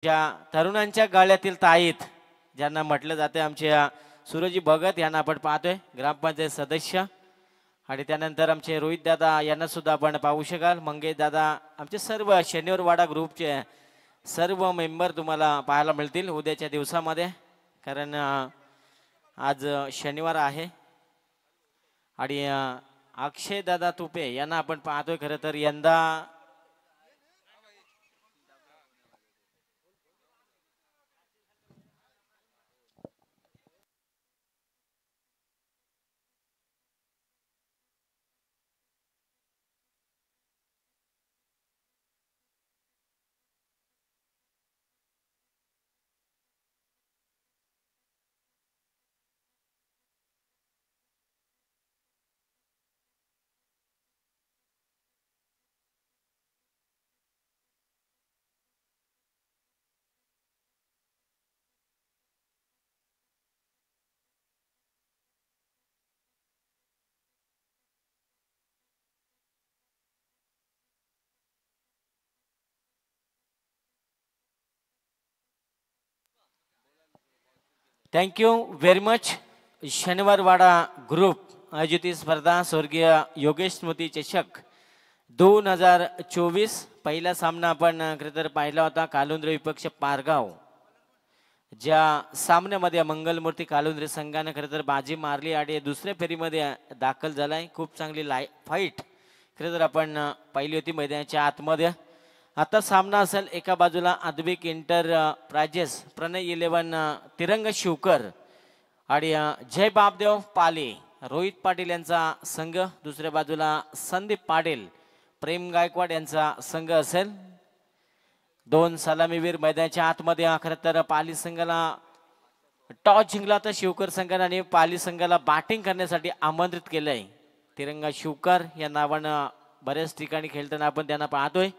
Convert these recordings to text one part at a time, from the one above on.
ज्या तरुणांच्या गाळ्यातील ताईत ज्यांना म्हटलं जाते आमचे सूरजी भगत यांना आपण पाहतोय ग्रामपंचायत सदस्य आणि त्यानंतर आमचे रोहित दादा यांना सुद्धा आपण पाहू शकाल मंगेश दादा आमचे सर्व शनिवार वाडा ग्रुपचे सर्व मेंबर तुम्हाला पाहायला मिळतील उद्याच्या दिवसामध्ये कारण आज शनिवार आहे आणि अक्षय दादा तुपे यांना आपण पाहतोय खरं तर यंदा थँक्यू व्हेरी मच शनिवार वाडा ग्रुप आयोजित स्पर्धा स्वर्गीय योगेश स्मृती चषक 2024 पहिला सामना आपण खरं तर पाहिला होता कालुंद्रे विपक्ष पारगाव ज्या सामन्यामध्ये मंगलमूर्ती कालुंद्रे संघाने खरं तर बाजी मारली आणि दुसऱ्या फेरीमध्ये दाखल झालाय खूप चांगली फाईट खरं तर आपण पाहिली होती मैदानाच्या आतमध्ये आता सामना असेल एका बाजूला आद्विक इंटरप्राइजेस प्रणय 11 तिरंग शिवकर आणि जय बापदेव पाले रोहित पाटील यांचा संघ दुसऱ्या बाजूला संदीप पाटील प्रेम गायकवाड यांचा संघ असेल दोन सलामीवीर मैदानाच्या आतमध्ये खरं तर पाली संघाला टॉस जिंकला तर शिवकर संघाने आणि पाली संघाला बॅटिंग करण्यासाठी आमंत्रित केलंय तिरंगा शिवकर या नावानं बऱ्याच ठिकाणी खेळताना आपण त्यांना पाहतोय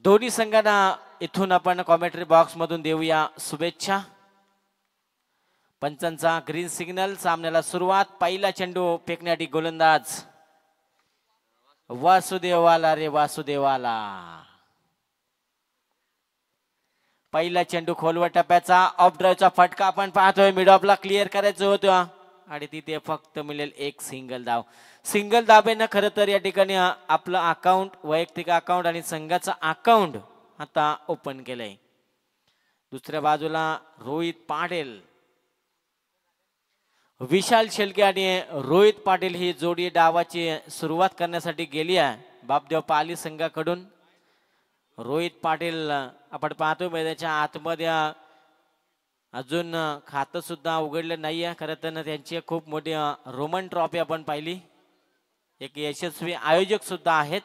दोन्ही संघांना इथून आपण कॉमेंट्री बॉक्स मधून देऊया शुभेच्छा पंचांचा ग्रीन सिग्नल सामन्याला सुरुवात पहिला चेंडू फेकण्यासाठी गोलंदाज वासुदेवाला रे वासुदेवाला पहिला चेंडू खोलवर टप्प्याचा ऑफ ड्राईव्हचा फटका आपण पाहतोय मिड ऑफला क्लिअर करायचं होतं आणि तिथे फक्त मिळेल एक सिंगल दाबेनं खरं तर या ठिकाणी आपलं अकाउंट वैयक्तिक अकाउंट आणि संघाचं अकाउंट आता ओपन केलंय दुसऱ्या बाजूला रोहित पाटील विशाल शेळके आणि रोहित पाटील ही जोडी डावाची सुरुवात करण्यासाठी गेली आहे बापदेव पाली संघाकडून रोहित पाटील आपण पाहतो मैदानाच्या आतमध्ये अजून खातं सुद्धा उघडलं नाहीये खरं तर त्यांची खूप मोठी रोमन ट्रॉफी आपण पाहिली एक यशस्वी आयोजक सुद्धा आहेत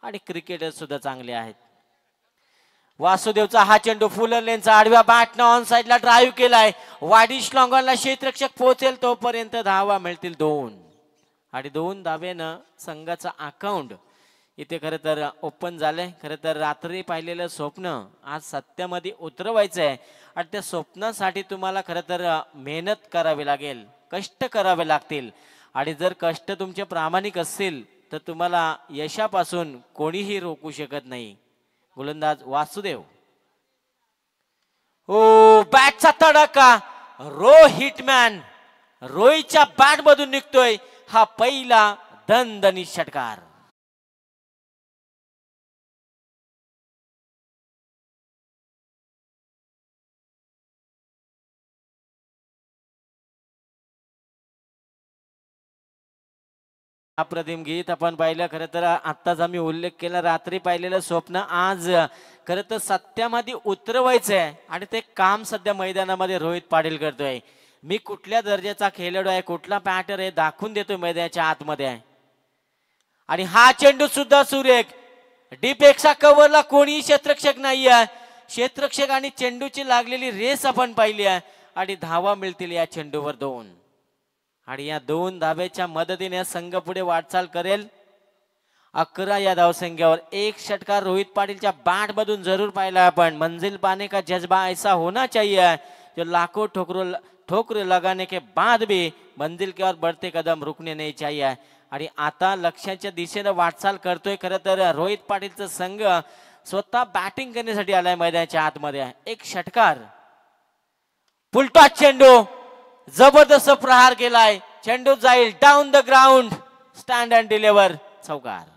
आणि क्रिकेटर सुद्धा चांगले आहेत वासुदेवचा हा चेंडू फुलर लेनचा आडव्या बॅटनं ऑन साइडला ड्राईव्ह केलाय वाडिश लॉंगॉनला क्षेत्ररक्षक पोहोचेल तोपर्यंत धावा मिळतील 2 आणि 2 धाब्यानं संघाचा अकाउंट इथे खरं तर ओपन झालंय खरं तर रात्री पाहिलेलं स्वप्न आज सत्यामध्ये उतरवायचंय आणि त्या स्वप्नासाठी तुम्हाला खरं तर मेहनत करावी लागेल कष्ट करावे लागतील आणि जर कष्ट तुमचे प्रामाणिक असतील तर तुम्हाला यशापासून कोणीही रोखू शकत नाही गोलंदाज वासुदेव ओ बॅटचा तडका हिटमॅन रोहितच्या बॅट मधून निघतोय हा पहिला दणदणीत षटकार अप्रतिम गीत आपण पाहिलं खरं तर आत्ताच आम्ही उल्लेख केला रात्री पाहिलेलं स्वप्न आज खरं तर सत्यामध्ये उतरवायचंय आणि ते काम सध्या मैदानामध्ये रोहित पाटील करतोय मी कुठल्या दर्जाचा खेळाडू आहे कुठला पॅटर आहे दाखवून देतोय मैदानाच्या आतमध्ये आहे आणि हा चेंडू सुद्धा सुरेख डीपेक्षा कव्हरला कोणीही क्षेत्ररक्षक नाही आहे क्षेत्ररक्षक आणि चेंडूची लागलेली रेस आपण पाहिली आहे आणि धावा मिळतील या चेंडूवर 2 आणि या 2 धाब्याच्या मदतीने संघ पुढे वाटचाल करेल 11 या धावसंख्येवर एक षटकार रोहित पाटीलच्या बॅट मधून जरूर पाहिला आपण मंजिल पाने का जज्बा ऐसा होना चाहिए जो लाखों ठोकर लगाने के बाद भी मंजिल की ओर बढ़ते कदम रुकने नहीं चाहिए आणि आता लक्ष्याच्या दिशेने वाटचाल करतोय खरं तर रोहित पाटीलचा संघ स्वतः बॅटिंग करण्यासाठी आलाय मैदानाच्या आतमध्ये. एक षटकार, पुलटा चेंडू, जबरदस्त प्रहार केलाय. चेंडू जाईल down the ground, stand and deliver, चौकार.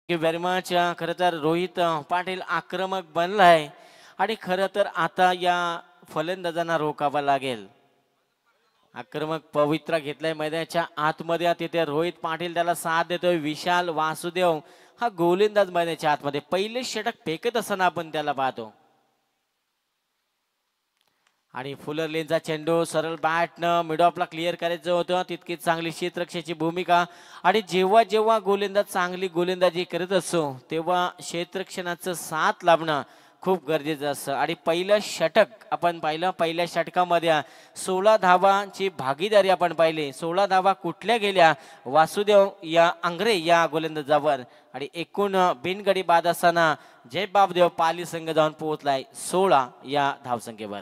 Very much. खरं तर रोहित पाटील आक्रमक बनलाय आणि खरं तर आता या फलंदाजांना रोकावा लागेल. आक्रमक पवित्रा घेतलाय मैदानाच्या आतमध्ये. तिथे रोहित पाटील त्याला साथ देतोय. विशाल वासुदेव हा गोलंदाज मैदानाच्या आतमध्ये पहिले षटक फेकत असताना आपण त्याला पाहतो. आणि फुलर लेनचा चेंडू सरळ बॅटनं मिड ऑफला क्लिअर करायचं होतं. तितकीच चांगली क्षेत्ररक्षणाची भूमिका. आणि जेव्हा जेव्हा गोलंदाज चांगली गोलंदाजी करत असतो तेव्हा क्षेत्ररक्षणाचं साथ लाभणं खूप गरजेचं असतं. आणि पहिलं षटक आपण पाहिलं. पहिल्या षटकामध्ये 16 धावांची भागीदारी आपण पाहिली. 16 धावा कुठल्या गेल्या वासुदेव या आंग्रे या गोलंदाजावर. आणि एकूण बिनगडी बाद असताना जय बापदेव पाली संघ जाऊन पोहोचलाय 16 या धावसंख्येवर.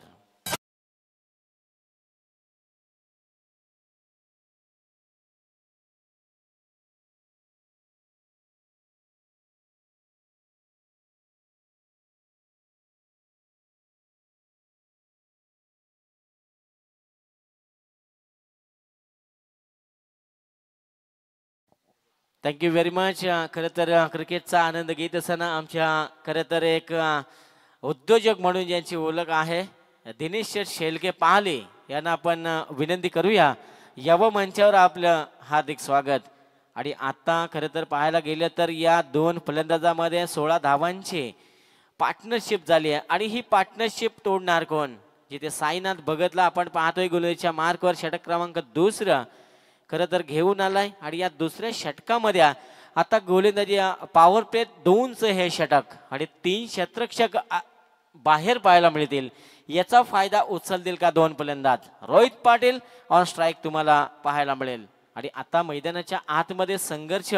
Thank you very much. खरं तर क्रिकेटचा आनंद घेत असताना आमच्या खरं तर एक उद्योजक म्हणून ज्यांची ओळख आहे दिनेश शेलके पाहले यांना आपण विनंती करूया यावं मंचावर. आपलं हार्दिक स्वागत. आणि आता खरं तर पाहायला गेलं तर या दोन फलंदाजामध्ये 16 धावांची पार्टनरशिप झाली आहे. आणि ही पार्टनरशिप तोडणार कोण? जिथे साईनाथ भगतला आपण पाहतोय गोलंदाजीच्या मार्कवर षटक क्रमांक 2 खरं तर घेऊन आलाय. आणि या दुसऱ्या षटकामध्ये आता गोलंदाजी पॉवर प्ले 2चं हे षटक आणि 3 क्षेत्ररक्षक बाहेर पाहायला मिळतील. याचा फायदा उचलतील का दोन फलंदाज? रोहित पाटील ऑन स्ट्राईक तुम्हाला पाहायला मिळेल. आणि आता मैदानाच्या आतमध्ये संघर्ष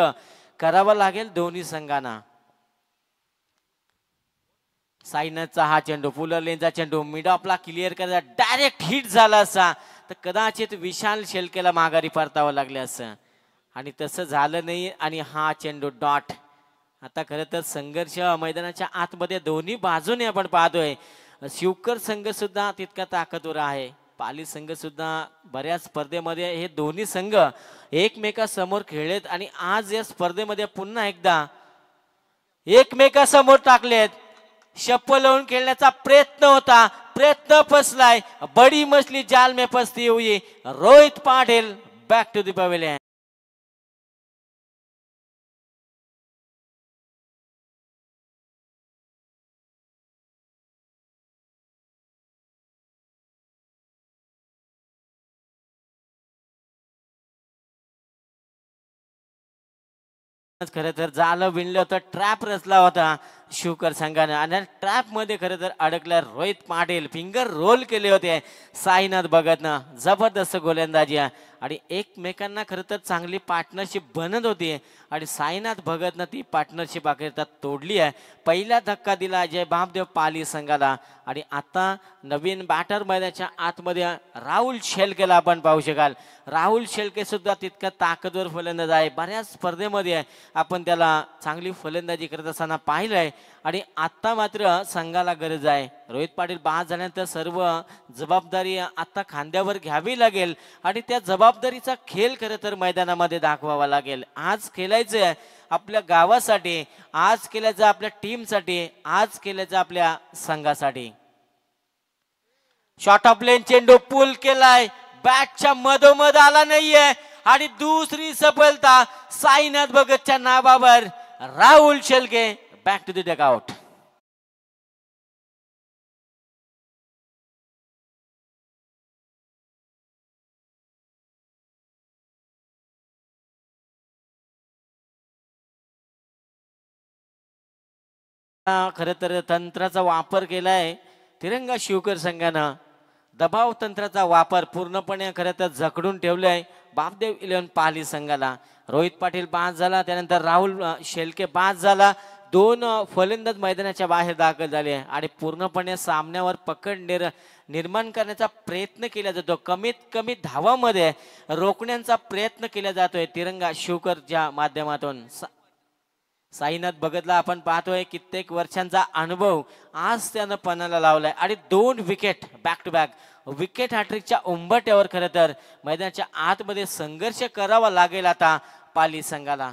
करावा लागेल दोन्ही संघांना. साईनाथचा हा चेंडू, फुलर लेनचा चेंडू मिड ऑफला क्लिअर करायचा, डायरेक्ट हिट झाला असा तर कदाचित विशाल शेलकेला माघारी परतावं लागले असं. आणि तसं झालं नाही. आणि हा चेंडू डॉट. आता खरं तर संघर्ष मैदानाच्या आतमध्ये दोन्ही बाजूने आपण पाहतोय. शिवकर संघ सुद्धा तितका ताकदवर आहे. पाली संघ सुद्धा बऱ्याच स्पर्धेमध्ये हे दोन्ही संघ एकमेकासमोर खेळलेत. आणि आज या स्पर्धेमध्ये पुन्हा एकदा एकमेकासमोर टाकलेत. शप्पल लावून खेळण्याचा प्रयत्न होता, प्रयत्न फसलाय. बडी मछली जाल में फसती हुई. Rohit Patil back to the pavilion. खरं तर झालं विणलं होतं, ट्रॅप रचला होता शिवकर संघाने. आणि ट्रॅप मध्ये खरं तर अडकल्या रोहित पाटील. फिंगर रोल केले होते साईनाथ भगतनं. जबरदस्त गोलंदाजी. आणि एकमेकांना खरं तर चांगली पार्टनरशिप बनत होती. आणि साईनाथ भगतनं ती पार्टनरशिप अखेरता तोडली आहे. पहिला धक्का दिला जय बापदेव पाली संघाला. आणि आता नवीन बॅटर मैदानाच्या आतमध्ये राहुल शेलकेला आपण पाहू शकाल. राहुल शेलके सुद्धा तितका ताकदवर फलंदाज आहे. बऱ्याच स्पर्धेमध्ये आपण त्याला चांगली फलंदाजी करत असताना पाहिलंय. आणि आता मात्र संघाला गरज आहे. रोहित पाटील बाद झाल्यानंतर सर्व जबाबदारी आता खांद्यावर घ्यावी लागेल. आणि त्या जबाबदारीचा खेळ खरं तर मैदानामध्ये दाखवावा लागेल. आज खेळायचं आपल्या गावासाठी, आज केल्याचं आपल्या टीमसाठी, आज केल्याचं आपल्या संघासाठी. शॉर्ट ऑफ लेन चेंडू पुल केलाय, बॅटच्या मधोमध आला नाहीये. आणि दुसरी सफलता साईनाथ भगतच्या नावावर. Rahul Shelke back to the dugout. खरं तर तंत्राचा वापर केलाय तिरंगा शिवकर संघानं. दबाव तंत्राचा वापर पूर्णपणे खरं तर जखडून ठेवलाय बापदेव 11 पाली संघाला. रोहित पाटील बाद झाला, त्यानंतर राहुल शेलके बाद झाला. दोन फलंदाज मैदानाच्या बाहेर दाखल झाले आणि पूर्णपणे सामन्यावर पकड निर्माण करण्याचा प्रयत्न केला जातो. कमीत कमी धावामध्ये रोखण्याचा प्रयत्न केला जातोय तिरंगा शिवकरच्या माध्यमातून. साईनाथ भगतला आपण पाहतोय कित्येक वर्षांचा अनुभव आज त्यानं पणाला लावलाय आणि 2 wicket back to back wicket हॅट्रिकच्या उंबरठ्यावर खरं तर मैदानाच्या आतमध्ये संघर्ष करावा लागेल आता पाली संघाला.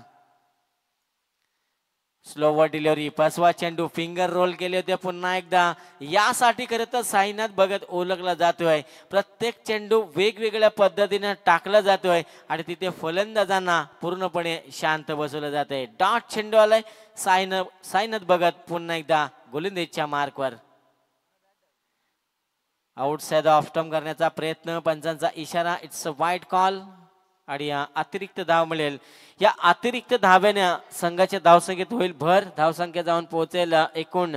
स्लोवर डिलिव्हरी, फसवा चेंडू, फिंगर रोल केले होते पुन्हा एकदा. यासाठी खरं तर साईनाथ भगत ओळखला जातोय. प्रत्येक चेंडू वेगवेगळ्या पद्धतीने टाकला जातोय आणि तिथे फलंदाजांना पूर्णपणे शांत बसवलं जातंय. डॉट चेंडू आलाय. साईनाथ भगत पुन्हा एकदा गोलंदाजीच्या मार्कवर. आउटसाइड ऑफ स्टंप करण्याचा प्रयत्न, पंचांचा इशारा, इट्स अ वाईड कॉल आणि अतिरिक्त धाव मिळेल. या अतिरिक्त धाव्याने संघाच्या धावसंख्येत होईल भर. धावसंख्या जाऊन पोहोचेल एकूण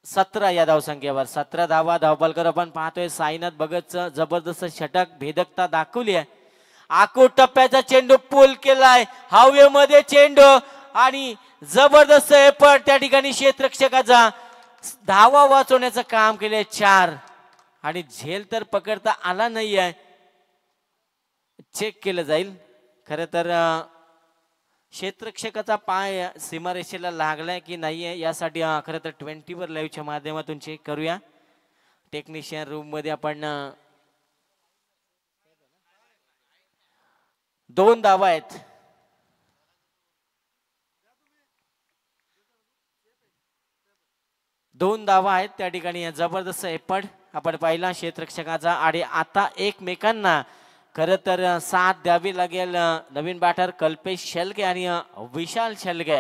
17 या धावसंख्येवर. 17 धावा धावबालकर आपण पाहतोय. साईनाथ भगतचं जबरदस्त षटक भेदकता दाखवली आहे. आखूड टप्प्याचा चेंडू पूल केलाय हवेमध्ये चेंडू आणि जबरदस्त एफर्ट त्या ठिकाणी क्षेत्ररक्षकाचा. धावा वाचवण्याचं काम केले 4 आणि झेल तर पकडता आला नाहीये. चेक केलं जाईल. खरं तर क्षेत्ररक्षकाचा पाय सीमारेषेला लागलाय की नाहीये यासाठी खरं तर 20 लाईव्हच्या माध्यमातून चेक करूया. टेक्निशियन रूम मध्ये आपण 2 धावा आहेत. दोन धावा आहेत त्या ठिकाणी. जबरदस्त एफर्ट आपण पाहिला क्षेत्ररक्षकाचा आणि आता एकमेकांना खरं तर साथ द्यावी लागेल. नवीन बॅटर कल्पेश शेलके आणि विशाल शेलके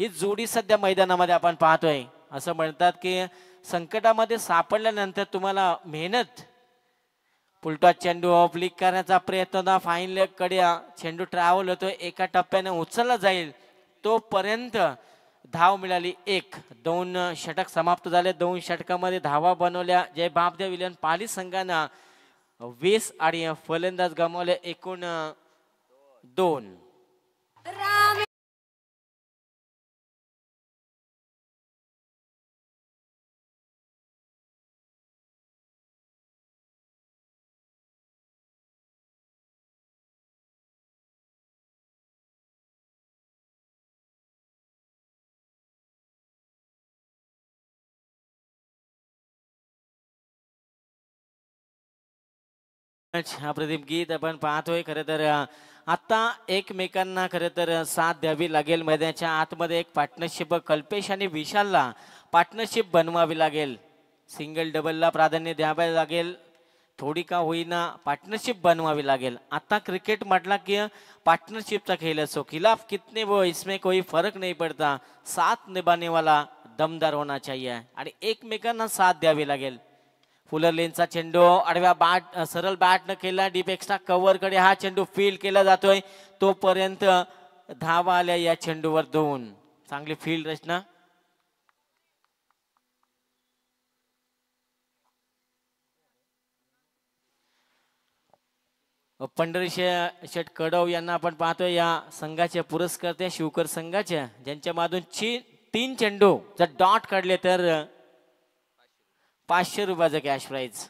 ही जोडी सध्या मैदानामध्ये आपण पाहतोय. असं म्हणतात की संकटामध्ये सापडल्यानंतर तुम्हाला मेहनत. पुलटॉस चेंडू फ्लिक करण्याचा प्रयत्न, फाईन लेग कडे चेंडू ट्रॅव्हल होतोय. एका टप्प्याने उचलला जाईल तोपर्यंत धाव मिळाली 1. 2 षटक समाप्त झाले. 2 षटकामध्ये धावा बनवल्या जय बापदेव विलन पाली संघानं 20 आणि फलंदाज गमावले एकूण 2. हा प्रदीप गीत आपण पाहतोय. खरं तर आता एकमेकांना खरं तर साथ द्यावी लागेल. मैदानाच्या आतमध्ये एक पार्टनरशिप कल्पेश आणि विशालला पार्टनरशिप बनवावी लागेल. सिंगल डबलला प्राधान्य द्यावे लागेल. थोडी का होईना पार्टनरशिप बनवावी लागेल. आता क्रिकेट म्हटला की पार्टनरशिपचा खेळ असो. खिलाफ कितने वो इसमें कोई फर्क नहीं पड़ता. साथ निभाने वाला दमदार होना चाहिए आणि एकमेकांना साथ द्यावी लागेल. फुलर लेनचा चेंडू आडव्या बॅट सरळ बॅट न केला डीप एक्स्ट्रा कव्हर कडे हा चेंडू फील्ड केला जातोय. तोपर्यंत धावा आल्या या चेंडूवर 2. चांगली फील्ड रचना. पंढरी शेठ कडव यांना आपण पाहतोय या संघाचे पुरस्कर्ते शिवकर संघाचे, ज्यांच्या माधून 3 चेंडू जर डॉट काढले तर 500 रुपयाचं कॅश प्राइज.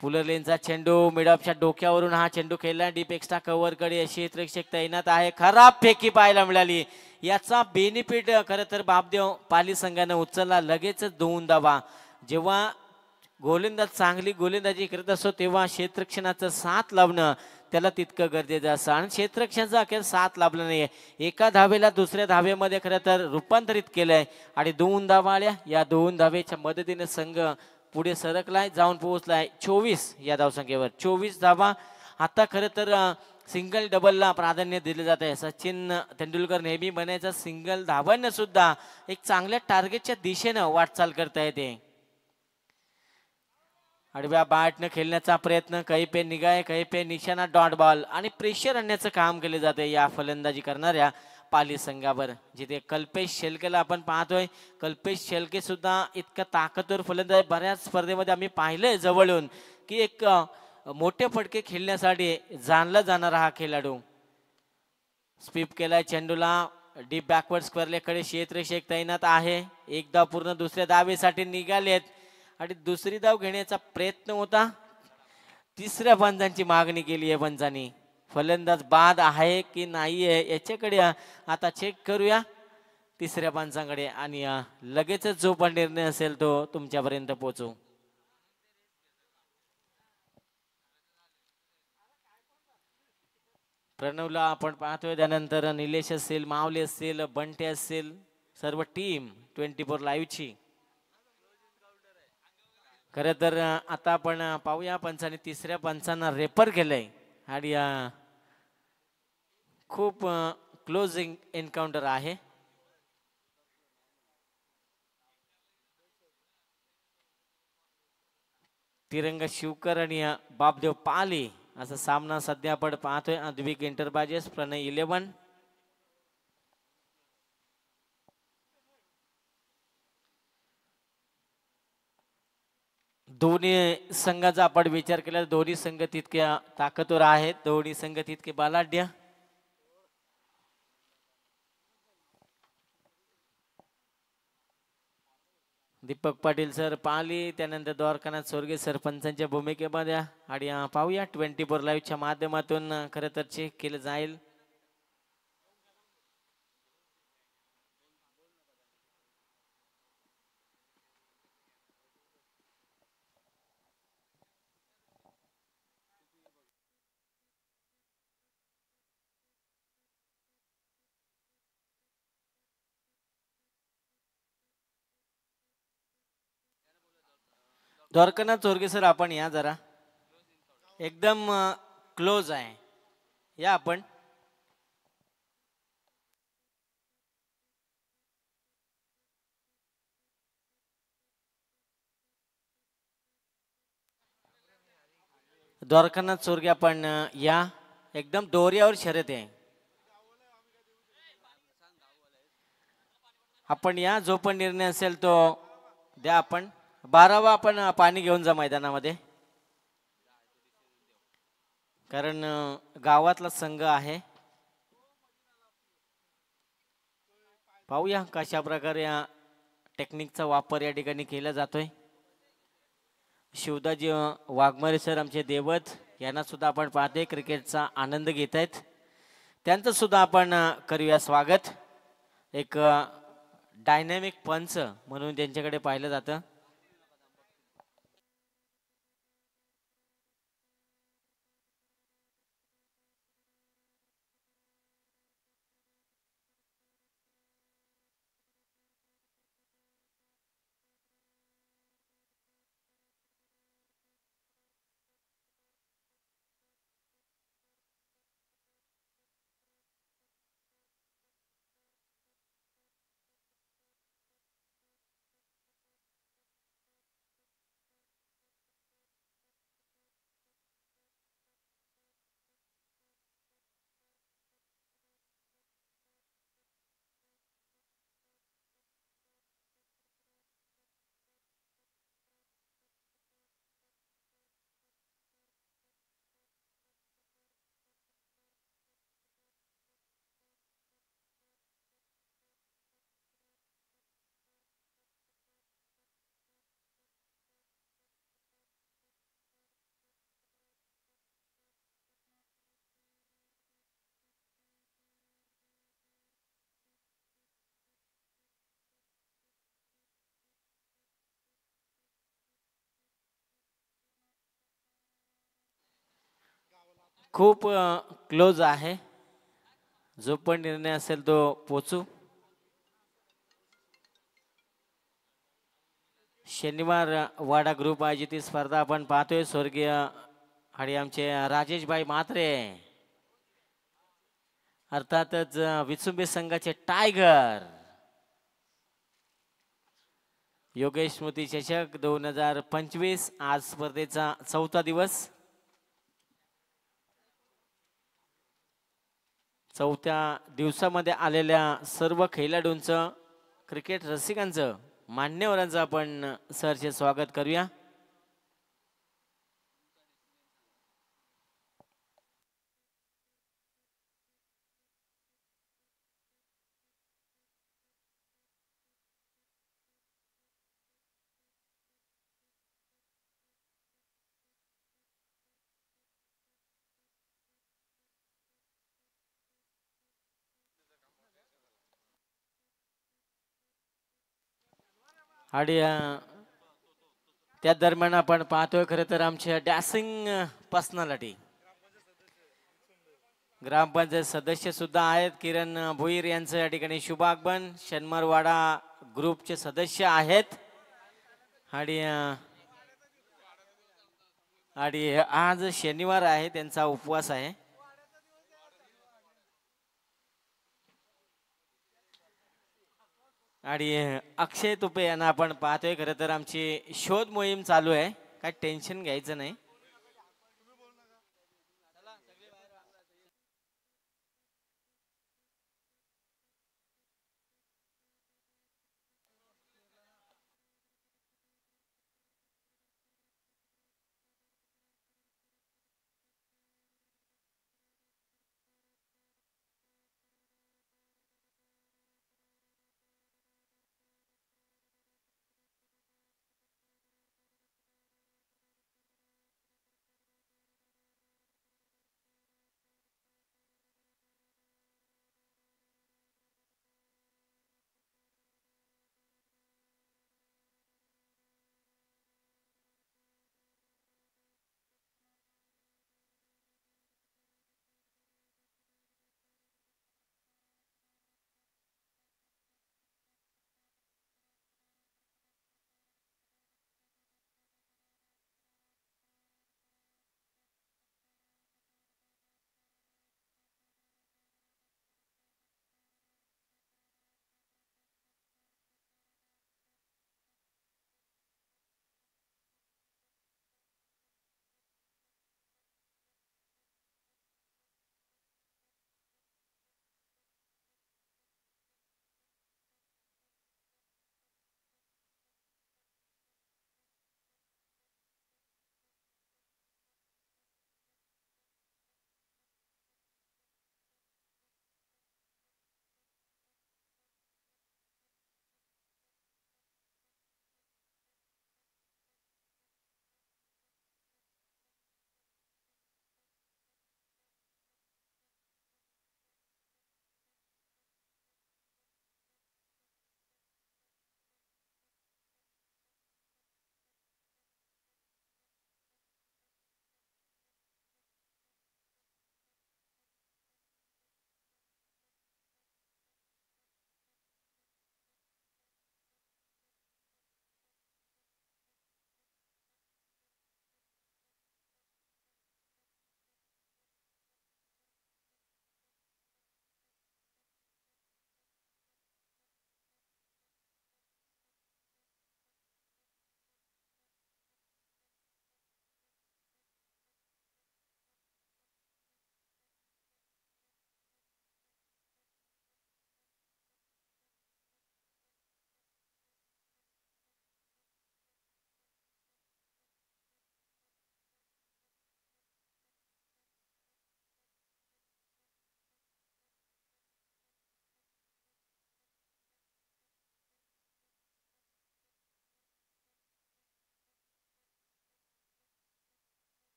पुलर लेनचा चेंडू मिडअपच्या डोक्यावरून हा चेंडू खेळला डीप एक्स्ट्रा कव्हर कडे. क्षेत्ररक्षक तैनात आहे. खराब फेकी पाहायला मिळाली. याचा बेनिफिट खरं तर बापदेव पाली संघाने उचलला. लगेच 2 धावा. जेव्हा गोलंदाज चांगली गोलंदाजी करत असतो तेव्हा क्षेत्ररक्षणाचं साथ लावणं त्याला तितकं गरजेचं असतं आणि क्षेत्ररक्षणाचा अखेर साथ लाभला नाहीये. एका धावेला दुसऱ्या धावेमध्ये खरं तर रूपांतरित केलंय आणि 2 धावा आल्या. या 2 धावेच्या मदतीने संघ पुढे सरकलाय, जाऊन पोहोचलाय 24 या धावसंख्येवर. 24 धावा. आता खरं तर सिंगल डबलला प्राधान्य दिले जात आहे. सचिन तेंडुलकर नेहमी म्हणायचं सिंगल धावांना सुद्धा एक चांगल्या टार्गेटच्या दिशेनं वाटचाल करता येते. आडव्या बॅटनं खेळण्याचा प्रयत्न, काही पे निगाय काही पे निशाणा डॉट बॉल आणि प्रेशर आणण्याचं काम केले जाते या फलंदाजी करणाऱ्या पाली संघावर. जिथे कल्पेश शेलकेला आपण पाहतोय. कल्पेश शेलके सुद्धा इतका ताकदवर फलंदाज बऱ्याच स्पर्धेमध्ये आम्ही पाहिलंय जवळून की एक मोठे फटके खेळण्यासाठी जाणला जाणारा हा खेळाडू. स्वीप केलाय चेंडूला डीप बॅकवर्ड स्क्वेअरलेकडे क्षेत्ररक्षक तैनात आहे. एक धाव पूर्ण दुसऱ्या धावेसाठी निघालेत आणि दुसरी धाव घेण्याचा प्रयत्न होता. तिसऱ्या पंचांची मागणी केली आहे पंचांनी. फलंदाज बाद आहे की नाही आहे याच्याकडे आता चेक करूया तिसऱ्या पंचांकडे आणि लगेचच जो पण निर्णय असेल तो तुमच्यापर्यंत पोहोचू. प्रणवला आपण पाहतोय, त्यानंतर निलेश असेल, मावले असतील, बंटे असतील, सर्व टीम 24 लाईव्हची. खरं तर आता आपण पाहूया पंचांनी तिसऱ्या पंचांना रेफर केलंय आणि खूप क्लोजिंग एन्काउंटर आहे. तिरंगा शिवकर आणि बापदेव पाले असा सामना सध्या आपण पाहतोय. अद्विक एंटरप्राइजेस प्रणय 11. दोन्ही संघाचा आपण विचार केला, दोन्ही संघ तितक्या ताकदवर आहेत, दोन्ही संघ तितके बलाढ्य. दीपक पाटील सर पाली, त्यानंतर द्वारकानाथ सोरगे सरपंचांच्या भूमिकेमध्ये आणि पाहूया 24 लाईव्हच्या माध्यमातून खरं तर चेक केलं जाईल. द्वारकानाथ चोरगे सर आपण या जरा, एकदम क्लोज आहे, या आपण. द्वारकानाथ चोरगे आपण या, एकदम दोऱ्यावर शर्यत आहे. आपण या, जो पण निर्णय असेल तो द्या. आपण 12वा आपण पाणी घेऊन जा मैदानामध्ये, कारण गावातला संघ आहे. पाहूया कशा प्रकारे टेक्निकचा वापर या ठिकाणी केला जातोय. शिवदाजी वाघमारे सर आमचे देवत यांना सुद्धा आपण पाहते क्रिकेटचा आनंद घेत आहेत, त्यांचं सुद्धा आपण करूया स्वागत. एक डायनॅमिक पंच म्हणून त्यांच्याकडे पाहिलं जातं. खूप क्लोज आहे, जो पण निर्णय असेल तो पोचू. शनिवार वाडा ग्रुप आयोजित स्पर्धा आपण पाहतोय. स्वर्गीय आणि आमचे राजेश भाई म्हात्रे, अर्थातच विचुंबी संघाचे टायगर योगेश स्मृती चषक 2025 आज स्पर्धेचा 4था दिवस. 4थ्या दिवसामध्ये आलेल्या सर्व खेळाडूंचं, क्रिकेट रसिकांचं, मान्यवरांचं आपण सरचे स्वागत करूया. आणि त्या दरम्यान आपण पाहतोय खरं तर आमच्या डॅसिंग पर्सनॅलिटी ग्रामपंचायत सदस्य सुद्धा आहेत. किरण भोईर यांचं या ठिकाणी शुभागमन. शनिवारवाडा ग्रुपचे सदस्य आहेत आणि आज शनिवार आहे, त्यांचा उपवास आहे. आणि अक्षय तुपे यांना आपण पाहतोय. खरं तर आमची शोध मोहीम चालू आहे, काय टेन्शन घ्यायचं नाही.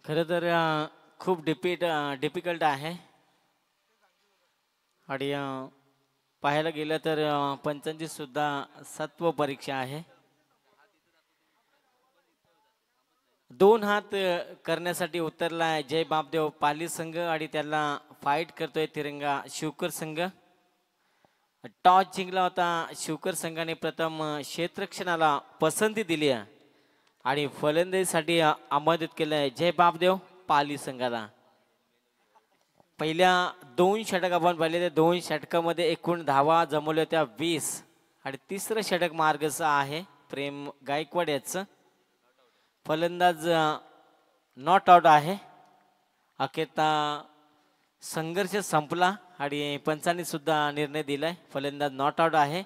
खरं तर खूप डिफिकल्ट आहे. आणि पाहायला गेलं तर पंचांची सुद्धा सत्व परीक्षा आहे. दोन हात करण्यासाठी उतरला जय बापदेव पाली संघ आणि त्याला फाईट करतोय तिरंगा शिवकर संघ. टॉस जिंकला होता शिवकर संघाने. प्रथम क्षेत्ररक्षणाला पसंती दिली आहे आणि फलंदाजीसाठी आमंत्रित केलंय जय बापदेव पाली संघाला. पहिल्या 2 षटक आपण पाहिले, 2 षटकामध्ये एकूण धावा जमवल्या होत्या 20 आणि तिसरं षटक मार्गचं आहे प्रेम गायकवाड याचं. फलंदाज नॉट आउट आहे. अखेरता संघर्ष संपला आणि पंचांनी सुद्धा निर्णय दिलाय फलंदाज नॉट आउट आहे.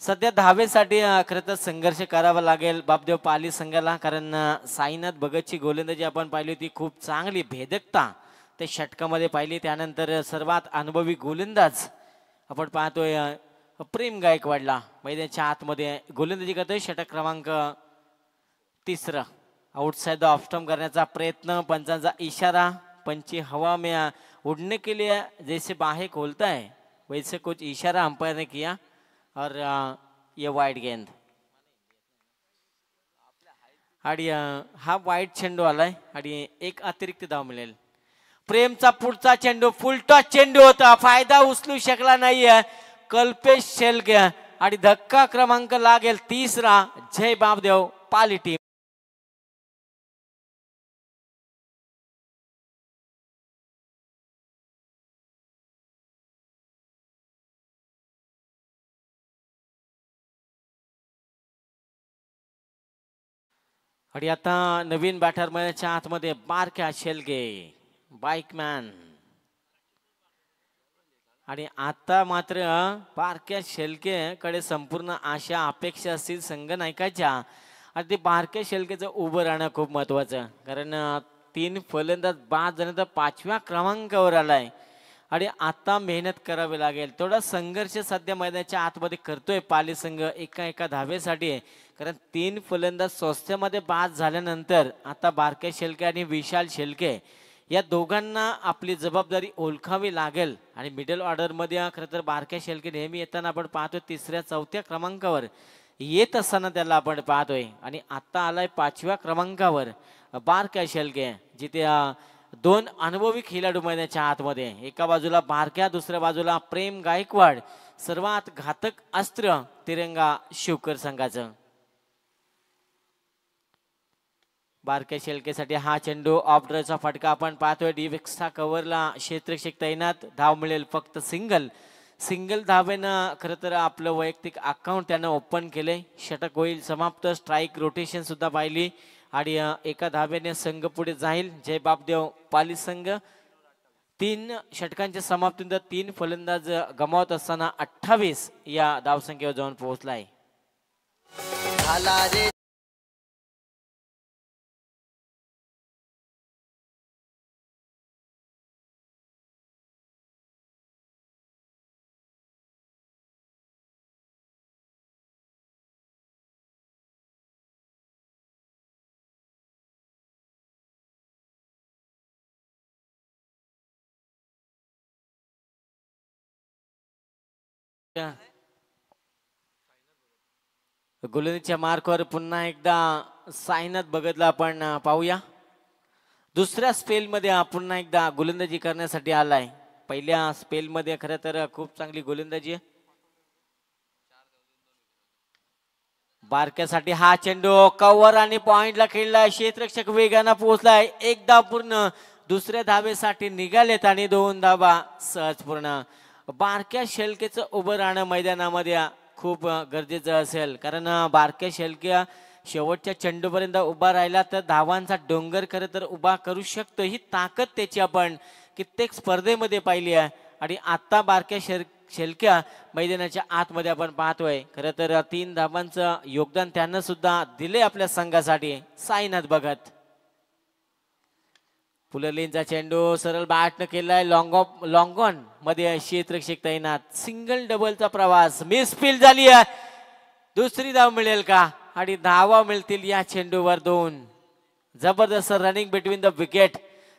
सध्या धावेसाठी खरं तर संघर्ष करावा लागेल बापदेव पाली संघाला, कारण साईनाथ भगतची गोलंदाजी आपण पाहिली होती, खूप चांगली भेदकता ते षटकामध्ये पाहिली. त्यानंतर सर्वात अनुभवी गोलंदाज आपण पाहतोय प्रेम गायकवाडला मैदानाच्या आतमध्ये गोलंदाजी करतोय. षटक क्रमांक तिसरं आउटसाइड द ऑफ स्टंप करण्याचा प्रयत्न, पंचांचा इशारा, पंची हवा में उड़ने के लिए जैसे बाहें खोलता है वैसे कुछ इशारा अंपायर ने किया और ये वाइड गेंद आणि हा वाईट चेंडू आलाय आणि एक अतिरिक्त धाव मिळेल. प्रेमचा पुढचा चेंडू फुलटॉस चेंडू होता, फायदा उचलू शकला नाहीये कल्पेश शेलके आणि धक्का क्रमांक लागेल तिसरा. जय बापदेव पाली टीम. आणि आता नवीन बॅटर मैदानाच्या आतमध्ये बारक्या शेलगे बाईकमॅन आणि आता मात्र बारक्या शेलके कडे संपूर्ण आशा अपेक्षा असतील संघ नायकाच्या. आणि ते बारक्या शेलकेचं उभं राहणं खूप महत्वाचं, कारण 3 फलंदाज बाद झाल्यानंतर 5व्या क्रमांकावर आलाय आणि आता मेहनत करावी लागेल. थोडा संघर्ष सध्या मैदानाच्या आतमध्ये करतोय पाली संघ एका धावेसाठी, कारण 3 फलंदाज स्वस्त्यामध्ये बाद झाल्यानंतर आता बारके शेलके आणि विशाल शेलके या दोघांना आपली जबाबदारी ओळखावी लागेल. आणि मिडल ऑर्डर मध्ये खरं तर बारके शेलके नेहमी येताना आपण पाहतोय 3ऱ्या 4थ्या क्रमांकावर येत असताना त्याला आपण पाहतोय आणि आता आलाय 5व्या क्रमांकावर बारके शेलके, जिथे 2 अनुभवी खेळाडू मैदानाच्या आतमध्ये. एका बाजूला बारक्या, दुसऱ्या बाजूला प्रेम गायकवाड, सर्वात घातक अस्त्र तिरंगा शिवकर संघाचं. बारक्या शेलकेसाठी हा चेंडू ऑफ ड्राईव्हचा फटका आपण पाहतोय. डिवेक्सचा कव्हरला क्षेत्ररक्षक तैनात, धाव मिळेल फक्त सिंगल धावेनं खरं तर आपलं वैयक्तिक अकाउंट त्यानं ओपन केले. षटक होईल समाप्त. स्ट्राईक रोटेशन सुद्धा पाहिली आणि एका धावेने संघ पुढे जाईल. जय बापदेव पाली संघ 3 षटकांच्या समाप्तीनंतर 3 फलंदाज गमावत असताना 28 या धावसंख्येवर जाऊन पोहोचलाय. गोलंदाजीच्या मार्कवर पुन्हा एकदा सायनात बघितलं आपण पाहूया. दुसऱ्या स्पेल मध्ये पुन्हा एकदा गोलंदाजी करण्यासाठी आलाय. पहिल्या स्पेल मध्ये खरं तर खूप चांगली गोलंदाजी. बारक्यासाठी हा चेंडू कव्हर आणि पॉइंटला खेळलाय. क्षेत्ररक्षक वेगानं पोहोचलाय. एक धाव पूर्ण. दुसऱ्या धावेसाठी निघालेत आणि 2 धावा सहज पूर्ण. बारक्या शेलकेचं उभं राहणं मैदानामध्ये खूप गरजेचं असेल, कारण बारक्या शेलके शेवटच्या चेंडूपर्यंत उभा राहिला तर धावांचा डोंगर खरं तर उभा करू शकतो. ही ताकद त्याची आपण कित्येक स्पर्धेमध्ये पाहिली आहे. आणि आता बारक्या शेलक्या मैदानाच्या आतमध्ये आपण पाहतोय. खरं तर 3 धावांचं योगदान त्यानं सुद्धा दिले आपल्या संघासाठी. साईनाथ बघत पुलरलींचा चेंडू सरळ बॅटनं केलाय. लॉंग ऑन मध्ये क्षेत्ररक्षक तैनात. सिंगल डबलचा प्रवास. मिसफील्ड झाली आहे. दुसरी धाव मिळेल का? आणि धावा मिळतील या चेंडूवर 2. जबरदस्त रनिंग बिटवीन द विकेट.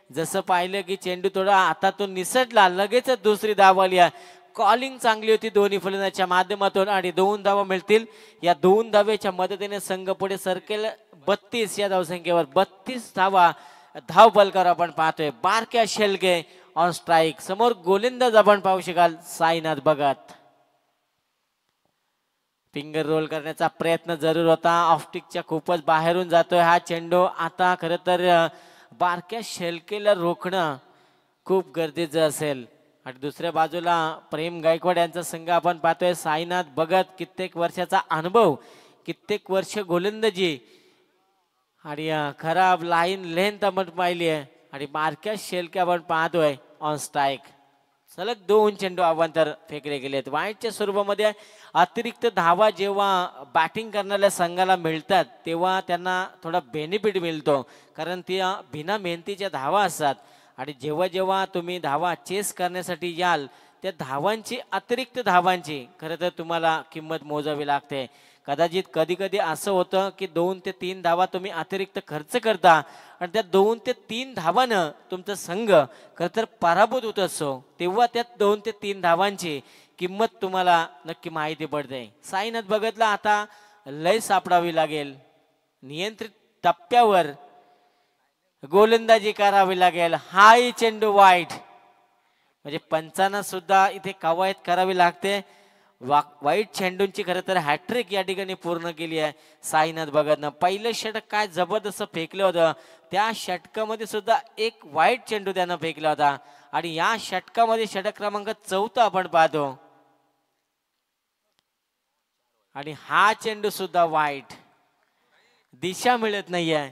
जसं पाहिलं की चेंडू थोडा हातातून निसटला, लगेच दुसरी धाव आली आहे. कॉलिंग चांगली होती दोन्ही फलंदाजांच्या माध्यमातून आणि 2 धावा मिळतील. या 2 धावेच्या मदतीने संघ पुढे सरकेल 32 या धावसंख्येवर. 32 धावा धाव बलकर आपण पाहतोय. बारक्या शेलके ऑन स्ट्राईक. समोर गोलंदाज आपण पाहू शकाल साईनाथ भगत. फिंगर रोल करण्याचा प्रयत्न जरूर होता. ऑफस्टिकच्या खूपच बाहेरून जातोय हा चेंडू. आता खरं तर बारक्या शेलकेला रोखणं खूप गरजेचं असेल. आणि दुसऱ्या बाजूला प्रेम गायकवाड यांचा संघ आपण पाहतोय. साईनाथ भगत कित्येक वर्षाचा अनुभव, कित्येक वर्ष गोलंदाजी आणि खराब लाईन लेंथ आपण पाहिली आहे. आणि बारक्या शेलके आपण पाहतोय ऑन स्ट्राईक. सलग 2 चेंडू अवांतर फेकले गेलेत. वाईटच्या स्वरूपामध्ये अतिरिक्त धावा जेव्हा बॅटिंग करणाऱ्या संघाला मिळतात तेव्हा त्यांना थोडा बेनिफिट मिळतो, कारण त्या बिना मेहनतीच्या धावा असतात. आणि जेव्हा जेव्हा तुम्ही धावा चेस करण्यासाठी याल त्या धावांची, अतिरिक्त धावांची खरं तर तुम्हाला किंमत मोजावी लागते. कदाचित कधी कधी असं होतं की 2 ते 3 धावा तुम्ही अतिरिक्त खर्च करता आणि त्या 2 ते 3 धावानं तुमचा संघ खरं तर पराभूत होत असतो, तेव्हा त्या 2 ते 3 धावांची किंमत तुम्हाला नक्की माहिती पडते. साईनाथ बघतला आता लय सापडावी लागेल, नियंत्रित टप्प्यावर गोलंदाजी करावी लागेल. हाय चेंडू वाईट, म्हणजे पंचांना सुद्धा इथे कवायत करावी लागते. वाईट चेंडूंची खरं तर हॅट्रिक या ठिकाणी पूर्ण केली आहे साईनाथ भगतनं. पहिलं षटक काय जबरदस्त फेकलं होतं, त्या षटकामध्ये सुद्धा एक वाईट चेंडू त्यानं फेकला होता आणि या षटकामध्ये षटक क्रमांक 4 आपण पाहतो आणि हा चेंडू सुद्धा वाईट, दिशा मिळत नाहीये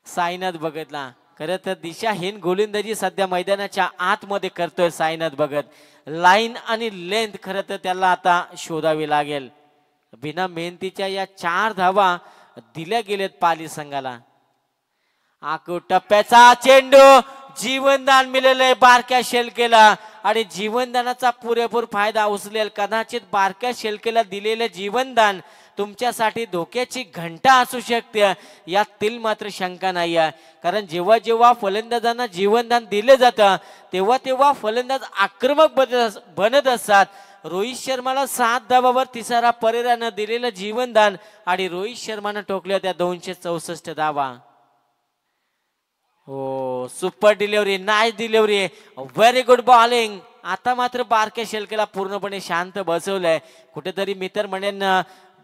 साईनाथ भगतला. खरं तर दिशाहीन गोलंदाजी सध्या मैदानाच्या आतमध्ये करतोय साईनाथ भगत. लाईन आणि लेंथ खरं तर त्याला आता शोधावी लागेल. बिना मेहनतीच्या या 4 धावा दिल्या गेलेत पाली संघाला. आकू टप्प्याचा चेंडू, जीवनदान मिळालंय बारक्या शेलकेला आणि जीवनदानाचा पुरेपूर फायदा उचलेल. कदाचित बारक्या शेलकेला दिलेले जीवनदान तुमच्यासाठी धोक्याची घंटा असू शकते, यातील मात्र शंका नाही आहे. कारण जेव्हा जेव्हा फलंदाजांना जीवनदान दिले जातं तेव्हा तेव्हा फलंदाज आक्रमक बनत असतात. रोहित शर्माला 7 धावावर तिसारा परेरानं दिलेलं जीवनदान आणि रोहित शर्मानं ठोकल्या त्या 264 धावा. हो, super delivery, nice delivery, very good bowling. आता मात्र बारक्या शेलकेला पूर्णपणे शांत बसवलंय. कुठेतरी मित्र म्हणेन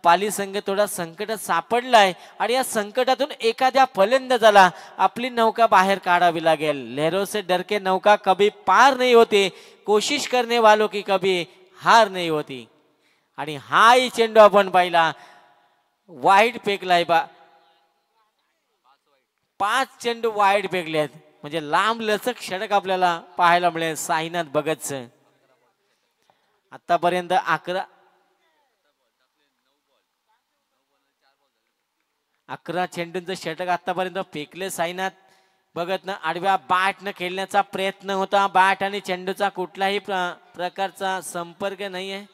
पाली संघ थोडा संकटात सापडलाय आणि या संकटातून एखाद्या फलंदाजाला आपली नौका बाहेर काढावी लागेल. लहरों से डर के नौका कभी पार नहीं होती, कोशिश करने वालों की कभी हार नहीं होती. आणि हाही चेंडू आपण पाहिला, वाईट फेकलाय 5 चेंडू वाईट फेकलेत, म्हणजे लांब लचक षटक आपल्याला पाहायला मिळेल साईनाथ भगतचं. आतापर्यंत 11 चेंडूंचं षटक आतापर्यंत फेकले साईनाथ भगतनं. आडव्या बॅटनं खेळण्याचा प्रयत्न होता, बॅट आणि चेंडूचा कुठलाही प्रकारचा संपर्क नाहीये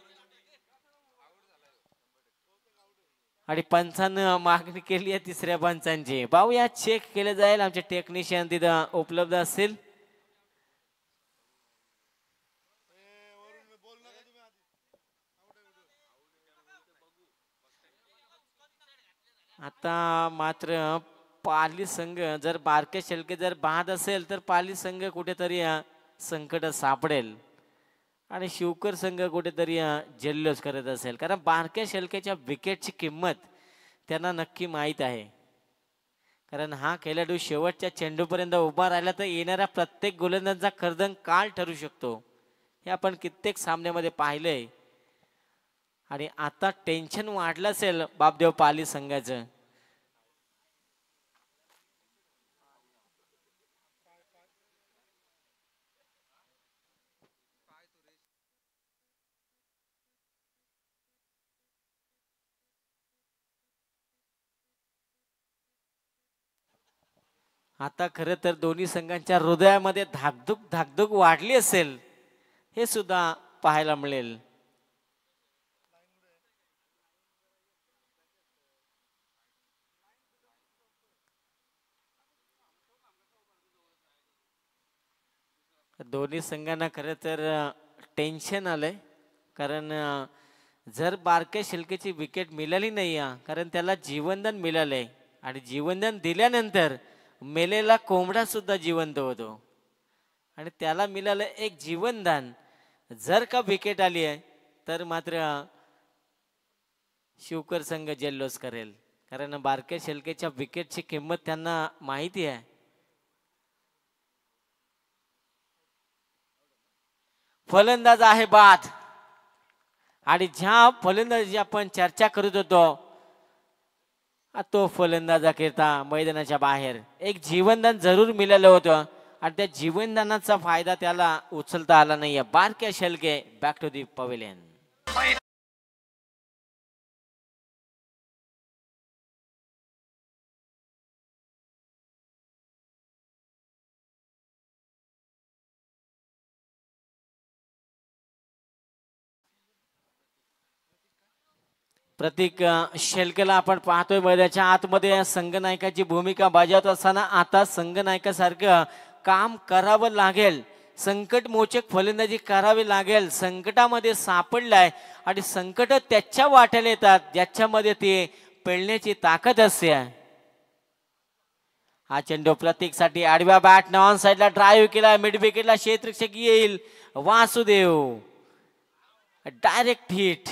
आणि पंचानं मागणी केली आहे 3ऱ्या पंचांची. पाहूया, चेक केले जाईल, आमचे टेक्निशियन तिथं उपलब्ध असतील. आता मात्र पाली संघ जर बारके शेलके जर बाद असेल तर पाली संघ कुठेतरी संकट सापडेल आणि शिवकर संघ कुठेतरी जल्लोष करत असेल. कारण बारक्या शेलकेच्या विकेटची किंमत त्यांना नक्की माहीत आहे. कारण हा खेळाडू शेवटच्या चेंडूपर्यंत उभा राहिला तर येणाऱ्या प्रत्येक गोलंदाजाचा कर्दन काळ ठरू शकतो, हे आपण कित्येक सामन्यामध्ये पाहिलंय. आणि आता टेन्शन वाढलं असेल बापदेव पाली संघाचं. आता खरं तर दोन्ही संघांच्या हृदयामध्ये धाकधूक धाकधूक वाढली असेल, हे सुद्धा पाहायला मिळेल. दोन्ही संघांना खरं तर टेन्शन आलंय. कारण जर बारक्या शिल्केची विकेट मिळाली नाही, कारण त्याला जीवनदान मिळालंय आणि जीवनदान दिल्यानंतर मेलेला कोंबडा सुद्धा जिवंत होतो आणि त्याला मिळालं एक जीवनदान. जर का विकेट आली आहे तर मात्र शिवकर संघ जल्लोष करेल, कारण बारक्या शिल्केच्या विकेटची किंमत त्यांना माहिती आहे. फलंदाज आहे बाद आणि ज्या फलंदाजी आपण चर्चा करत होतो तो फलंदाजाकरिता मैदानाच्या बाहेर एक जीवनदान जरूर मिळालं होतं आणि त्या जीवनदानाचा फायदा त्याला उचलता आला नाहीये. Barkya Shelke back to the pavilion. Pratik शेलकेला आपण पाहतोय मैदानाच्या आतमध्ये संघनायकाची भूमिका बजावत असताना आता संघनायकासारखं काम करावं लागेल, संकट मोचक फलंदाजी करावी लागेल. संकटामध्ये सापडलाय आणि संकट त्याच्या वाट्याला येतात ज्याच्यामध्ये ते पेलण्याची ताकद असते. हा चेंडू प्रतीकसाठी आडव्या बॅट ऑन साइडला ड्राईव्ह केला, मिड विकेटला क्षेत्ररक्षक येईल. वासुदेव डायरेक्ट हिट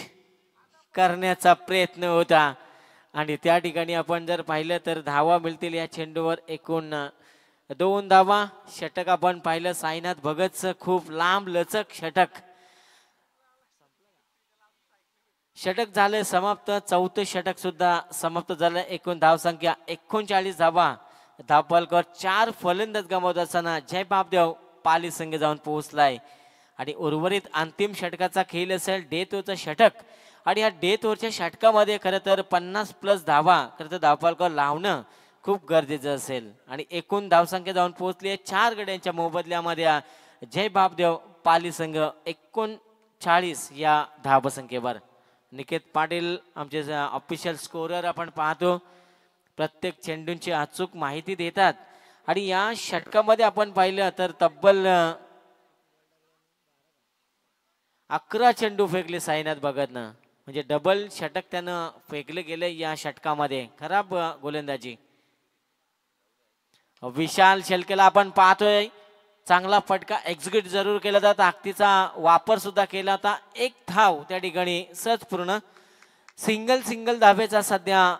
करण्याचा प्रयत्न होता आणि त्या ठिकाणी आपण जर पाहिलं तर धावा मिळतील या चेंडूवर. एकूण 2 धावा. षटक आपण पाहिलं साईनाथ भगतचं खूप लांब लचक षटक झालं समाप्त. चौथं षटक सुद्धा समाप्त झालं. एकूण धावसंख्या 39 धावा. धावफलकावर 4 फलंदाज गमावत असताना जय बापदेव पाली संघ जाऊन पोहोचलाय आणि उर्वरित अंतिम षटकाचा खेळ असेल डेथ ओव्हरचं षटक आणि या डेथ ओव्हरच्या षटकामध्ये खरं तर 50+ धावा खरं तर धावफलकावर लावणं खूप गरजेचं असेल आणि एकूण धावसंख्या जाऊन पोहोचली आहे 4 गड्यांच्या मोबदल्यामध्ये जय बापदेव पाली संघ 39 या धावसंख्येवर. निकेत पाटील आमचे ऑफिशियल स्कोरर आपण पाहतो, प्रत्येक चेंडूंची अचूक माहिती देतात आणि या षटकामध्ये आपण पाहिलं तर तब्बल 11 चेंडू फेकले साईनाथ भगतनं, म्हणजे डबल षटक त्यानं फेकले गेले या षटकामध्ये. खराब गोलंदाजी. विशाल शेलकेला आपण पाहतोय चांगला फटका एक्झिक्यूट जरूर केला होता, ताकदीचा वापर सुद्धा केला होता. 1 धाव त्या ठिकाणी सहज पूर्ण. सिंगल धावेचा सध्या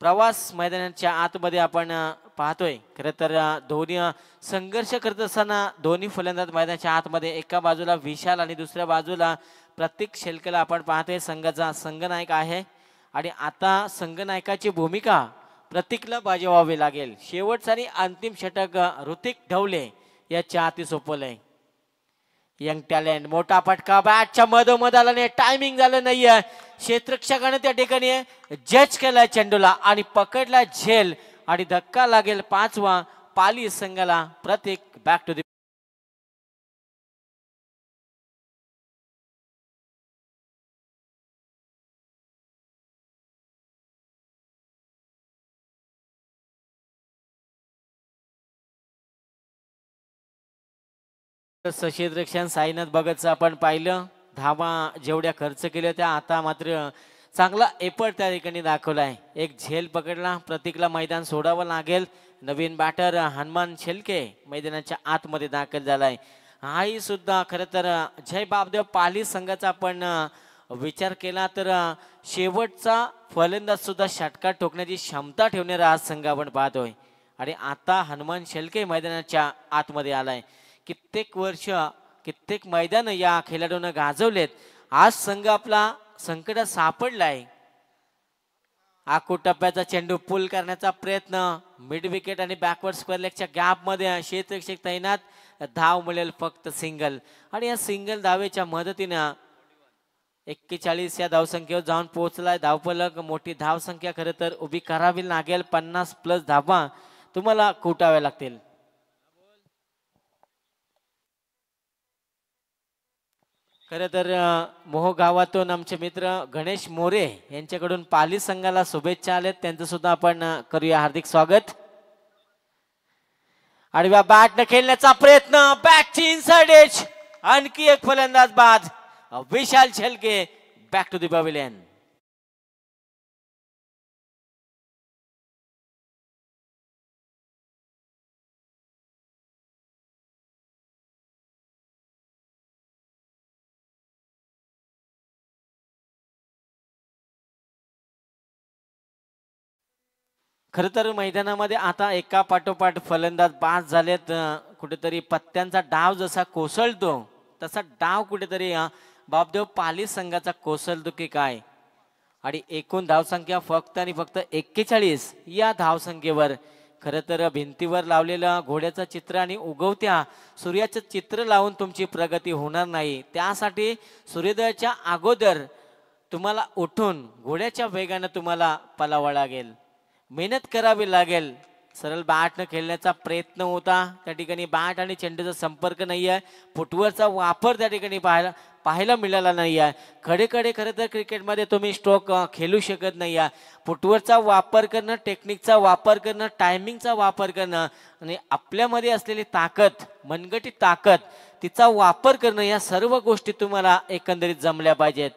प्रवास मैदानाच्या आतमध्ये आपण पाहतोय. खरं तर दोन्ही संघर्ष करत असताना दोन्ही फलंदाज मैदानाच्या आतमध्ये, एका बाजूला विशाल आणि दुसऱ्या बाजूला प्रतीक शेलकेला आपण पाहतोय संघाचा संघनायक आहे आणि आता संघनायकाची भूमिका प्रतीकला बजावावी लागेल. शेवटचा आणि अंतिम षटक ऋतिक ढवले याच्या हाती सोपवलंय. यंग टॅलेंट मोठा फटका बॅटच्या मधोमध आला नाही, टायमिंग झालं नाहीये. क्षेत्ररक्षकाने त्या ठिकाणी जज केलाय चेंडूला आणि पकडला झेल आणि धक्का लागेल 5वा पाली संघाला. प्रतीक बॅक टू द क्षेत्ररक्षण साईनाथ भगतचं आपण पाहिलं. धावा जेवढ्या खर्च केल्या त्या आता मात्र चांगला एफर्ट त्या ठिकाणी दाखवलाय. एक झेल पकडला, प्रतीकला मैदान सोडावं लागेल. नवीन बॅटर हनुमान शेलके मैदानाच्या आतमध्ये दाखल झालाय. हाही सुद्धा खरं तर जय बापदेव पाली संघाचा आपण विचार केला तर शेवटचा फलंदाज सुद्धा षटकार ठोकण्याची क्षमता ठेवणारा हा संघ आपण पाहतोय आणि आता हनुमान शेलके मैदानाच्या आतमध्ये आलाय. कित्येक वर्ष कित्येक मैदान या खेळाडूंना गाजवलेत. आज संघ आपला संकटात सापडलाय. आखू टप्प्याचा चेंडू पुल करण्याचा प्रयत्न, मिड विकेट आणि बॅकवर्ड स्क्वेअर लेगच्या गॅप मध्ये क्षेत्ररक्षक तैनात. धाव मिळेल फक्त सिंगल आणि या सिंगल धावेच्या मदतीने 41 या धावसंख्येवर जाऊन पोहोचलाय धावफलक. मोठी धावसंख्या खरं तर उभी करावी लागेल. 50+ धावा तुम्हाला कुटाव्या लागतील. खरं तर मोह गावातून आमचे मित्र गणेश मोरे यांच्याकडून पाली संघाला शुभेच्छा आल्यात, त्यांचं सुद्धा आपण करूया हार्दिक स्वागत. आडव्या बॅटने खेळण्याचा प्रयत्न, बॅटची इनसाइड एज, आणखी एक फलंदाज बाद. Vishal Shelke back to the pavilion. खर तर मैदानामध्ये आता एका पाठोपाठ फलंदाज बाद झालेत. कुठेतरी पत्त्यांचा डाव जसा कोसळतो तसा डाव कुठेतरी बापदेव पाली संघाचा कोसळतो की काय. आणि एकूण धावसंख्या फक्त आणि फक्त 41 या धावसंख्येवर. खरं तर भिंतीवर लावलेलं घोड्याचं चित्र आणि उगवत्या सूर्याचं चित्र लावून तुमची प्रगती होणार नाही. त्यासाठी सूर्योदयाच्या अगोदर तुम्हाला उठून घोड्याच्या वेगाने तुम्हाला पळावं लागेल, मेहनत करावी लागेल. सरळ बॅटनं खेळण्याचा प्रयत्न होता, त्या ठिकाणी बॅट आणि चेंडूचा संपर्क नाही आहे. फुटवरचा वापर त्या ठिकाणी पाहायला मिळाला नाही आहे. खडे खरं तर क्रिकेटमध्ये तुम्ही स्ट्रोक खेळू शकत नाही आहे. फुटवर्कचा वापर करणं, टेक्निकचा वापर करणं, टायमिंगचा वापर करणं आणि आपल्यामध्ये असलेली ताकद, मनगटी ताकद, तिचा वापर करणं, या सर्व गोष्टी तुम्हाला एकंदरीत जमल्या पाहिजेत.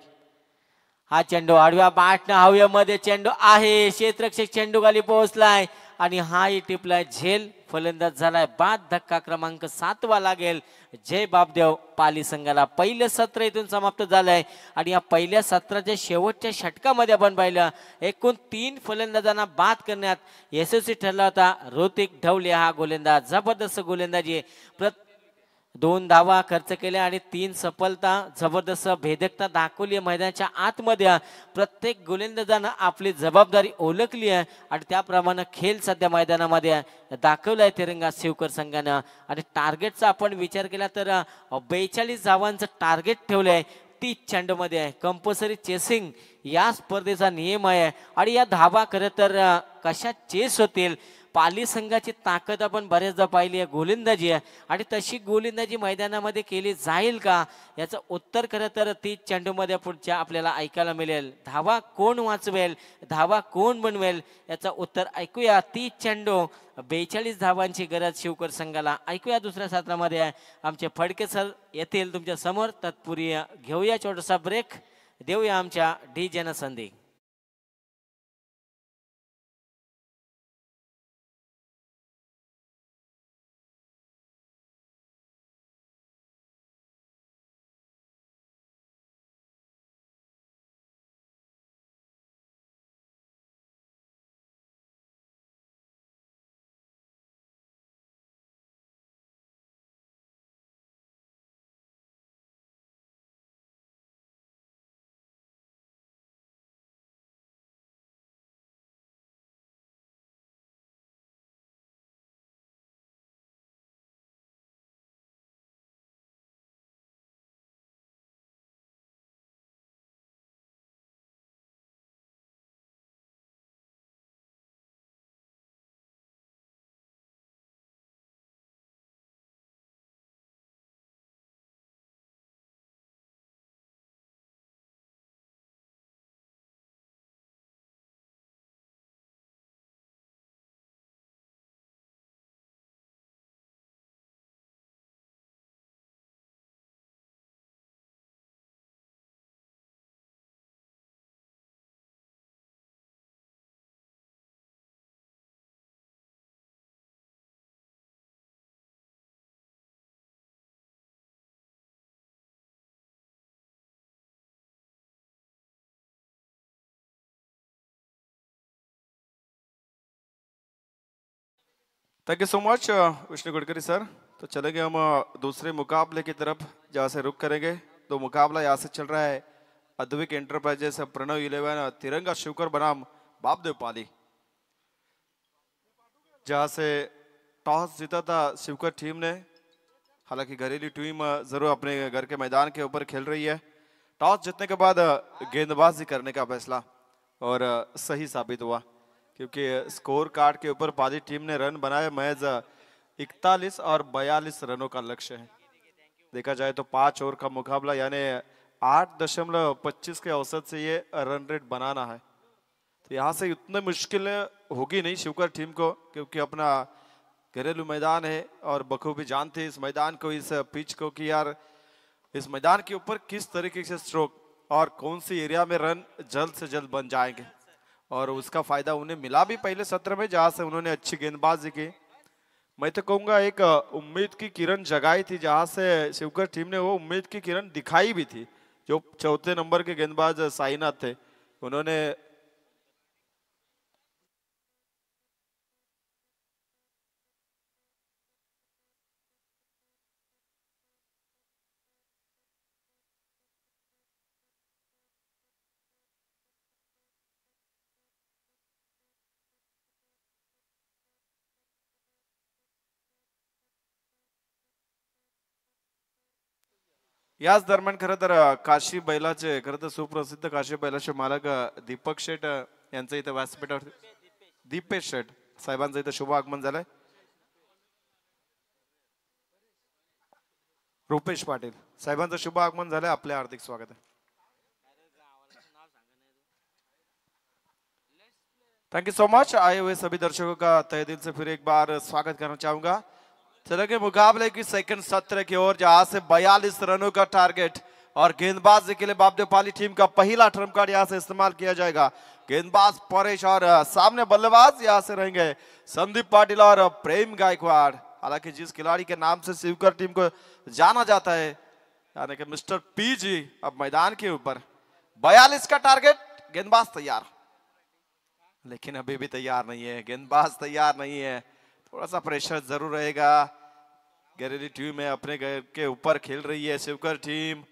हा चेंडू आडव्या बाटनं हवेमध्ये चेंडू आहे, क्षेत्ररक्षक चेंडू खाली पोहोचलाय आणि हाही टिपलाय. झेल फलंदाज झालाय बाद. धक्का क्रमांक 7वा लागेल जय बापदेव पाली संघाला. पहिलं सत्र इथून समाप्त झालंय आणि या पहिल्या सत्राच्या शेवटच्या षटकामध्ये आपण पाहिलं एकूण 3 फलंदाजांना बाद करण्यात यशस्वी ठरला होता ऋतिक ढवले हा गोलंदाज. जबरदस्त गोलंदाजी, 2 धावा खर्च केल्या आणि 3 सफलता, जबरदस्त भेदकता दाखवली मैदानाच्या आतमध्ये. प्रत्येक गोलंदाजानं आपली जबाबदारी ओळखली आहे आणि त्याप्रमाणे खेळ सध्या मैदानामध्ये दाखवलाय तिरंगा शिवकर संघानं. आणि टार्गेटचा आपण विचार केला तर 42 धावांचं टार्गेट ठेवलंय 30 चेंडूमध्ये आहे. कंपल्सरी चेसिंग या स्पर्धेचा नियम आहे आणि या धावा खरं तर कशा चेस होतील. पाली संघाची ताकद आपण बरेचदा पाहिली आहे, गोलंदाजी आहे आणि तशी गोलंदाजी मैदानामध्ये केली जाईल का, याचं उत्तर खरं तर 30 चेंडूमध्ये पुढच्या आपल्याला ऐकायला मिळेल. धावा कोण वाचवेल, धावा कोण बनवेल, याचं उत्तर ऐकूया. 30 चेंडू 42 धावांची गरज शिवकर संघाला. ऐकूया दुसऱ्या सत्रामध्ये आमचे फडके सर येतील तुमच्या समोर. तत्पूर्वी घेऊया छोटासा ब्रेक, देऊया आमच्या डीजेनं संधी. Thank you so much Vishnu Gadkari sir. तो चलेंगे हम दूसरे मुकाबले की तरफ जहाँ से रुक करेंगे. तो मुकाबला यहाँ से चल रहा है अद्विक एंटरप्राइजेस प्रणव 11 तिरंगा शिवकर बनाम बापदेव पाली, जहाँ से टॉस जीता था शिवकर टीम ने. हालांकि घरेलू टीम जरूर अपने घर के मैदान के ऊपर खेल रही है. टॉस जीतने के बाद गेंदबाजी करने का फैसला और सही साबित हुआ, क्योंकि स्कोर कार्ड के ऊपर पाली टीम ने रन बनाए महज 41 और 42 रनों का लक्ष्य है. देखा जाए तो 5 ओवर का मुकाबला, यानी 8.25 के औसत से ये रन रेट बनाना है. तो यहाँ से उतनी मुश्किल होगी नहीं शिवकर टीम को, क्योंकि अपना घरेलू मैदान है और बखूबी जानते हैं इस मैदान को, इस पिच को, कि यार इस मैदान के ऊपर किस तरीके से स्ट्रोक और कौन सी एरिया में रन जल्द से जल्द बन जाएंगे. और उसका फायदा उन्हें मिला भी पहले सत्र में, जहां से उन्होंने अच्छी गेंदबाजी की. मैं तो कहूंगा एक उम्मीद की किरण जगाई थी, जहां से शिवकर टीम ने वो उम्मीद की किरण दिखाई भी थी. जो 4थे नंबर के गेंदबाज साईनाथ थे, उन्होंने याच दरम्यान खरं तर काशी बैलाचे, खरं तर सुप्रसिद्ध काशी बैलाचे मालक दीपक शेठ यांचं इथं व्यासपीठावर, दीपेश शेठ साहेबांचं इथं शुभ आगमन झालंय. रुपेश पाटील. साहेबांचं शुभ आगमन झालंय, आपले हार्दिक स्वागत है। Thank you so much. आए हुए सभी दर्शकों का तहे दिल से फिर एक बार स्वागत करना चाहूंगा। चलेंगे मुकाबले की सेकंड सत्र की ओर, जहां से 42 रनों का टारगेट और गेंदबाजी के लिए बापदेव पाली टीम का पहला ट्रम्प कार्ड यहां से इस्तेमाल किया जाएगा। गेंदबाज परेश और सामने बल्लेबाज यहां से रहेंगे संदीप पाटिल और प्रेम गायकवाड़। हालांकि जिस खिलाड़ी के नाम से शिवकर टीम को जाना जाता है, यानी कि मिस्टर पीजी, अब मैदान के ऊपर 42 का टारगेट। गेंदबाज तैयार, लेकिन अभी भी तैयार नहीं है, गेंदबाज तैयार नहीं है। थोड़ा सा प्रेशर जरूर रहेगा। घरेलू टीम में अपने घर के ऊपर खेल रही है शिवकर टीम,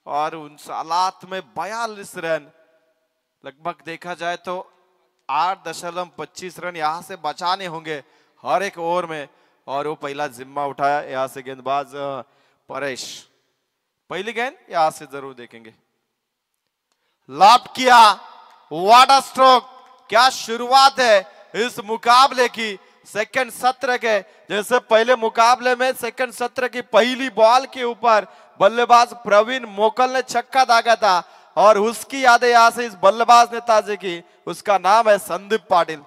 और उन हालात में 42 रन लगभग देखा जाए तो 8.25 रन यहां से बचाने होंगे हर एक ओवर में, और वो पहला जिम्मा उठाया यहां से गेंदबाज परेश। पहली गेंद यहां से जरूर देखेंगे। लॉफ्ट किया, व्हाट अ स्ट्रोक, क्या शुरुआत है इस मुकाबले की सेकंड सत्र के। जैसे पहले मुकाबले में सेकंड सत्र की पहली बॉल के ऊपर बल्लेबाज प्रवीण मोकल ने छक्का दागा था, और उसकी यादें यहां से इस बल्लेबाज ने ताजे की। उसका नाम है संदीप पाटिल।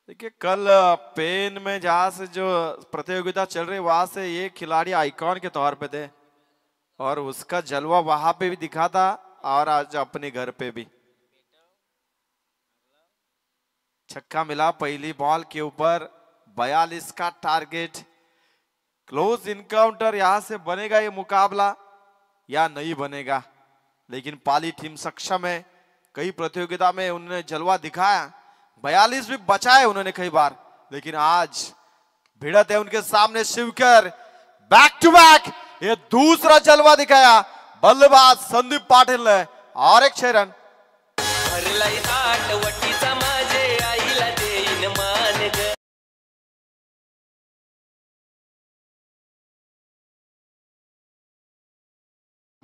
देखिए, कल पेन में जहां से जो प्रतियोगिता चल रही वहां से ये खिलाड़ी आइकॉन के तौर पे थे, और उसका जलवा वहां पे भी दिखा था, और आज अपने घर पे भी छक्का मिला पहली बॉल के ऊपर। 42 का टारगेट। क्लोज इनकाउंटर यहां से बनेगा ये मुकाबला या नहीं बनेगा, लेकिन पाली टीम सक्षम है। कई प्रतियोगिता में उन्होंने जलवा दिखाया, 42 भी बचाए उन्होंने कई बार, लेकिन आज भिड़त है उनके सामने शिवकर। बैक टू बैक ये दूसरा जलवा दिखाया बल्लेबाज संदीप पाटिल ने, और एक 6 रन।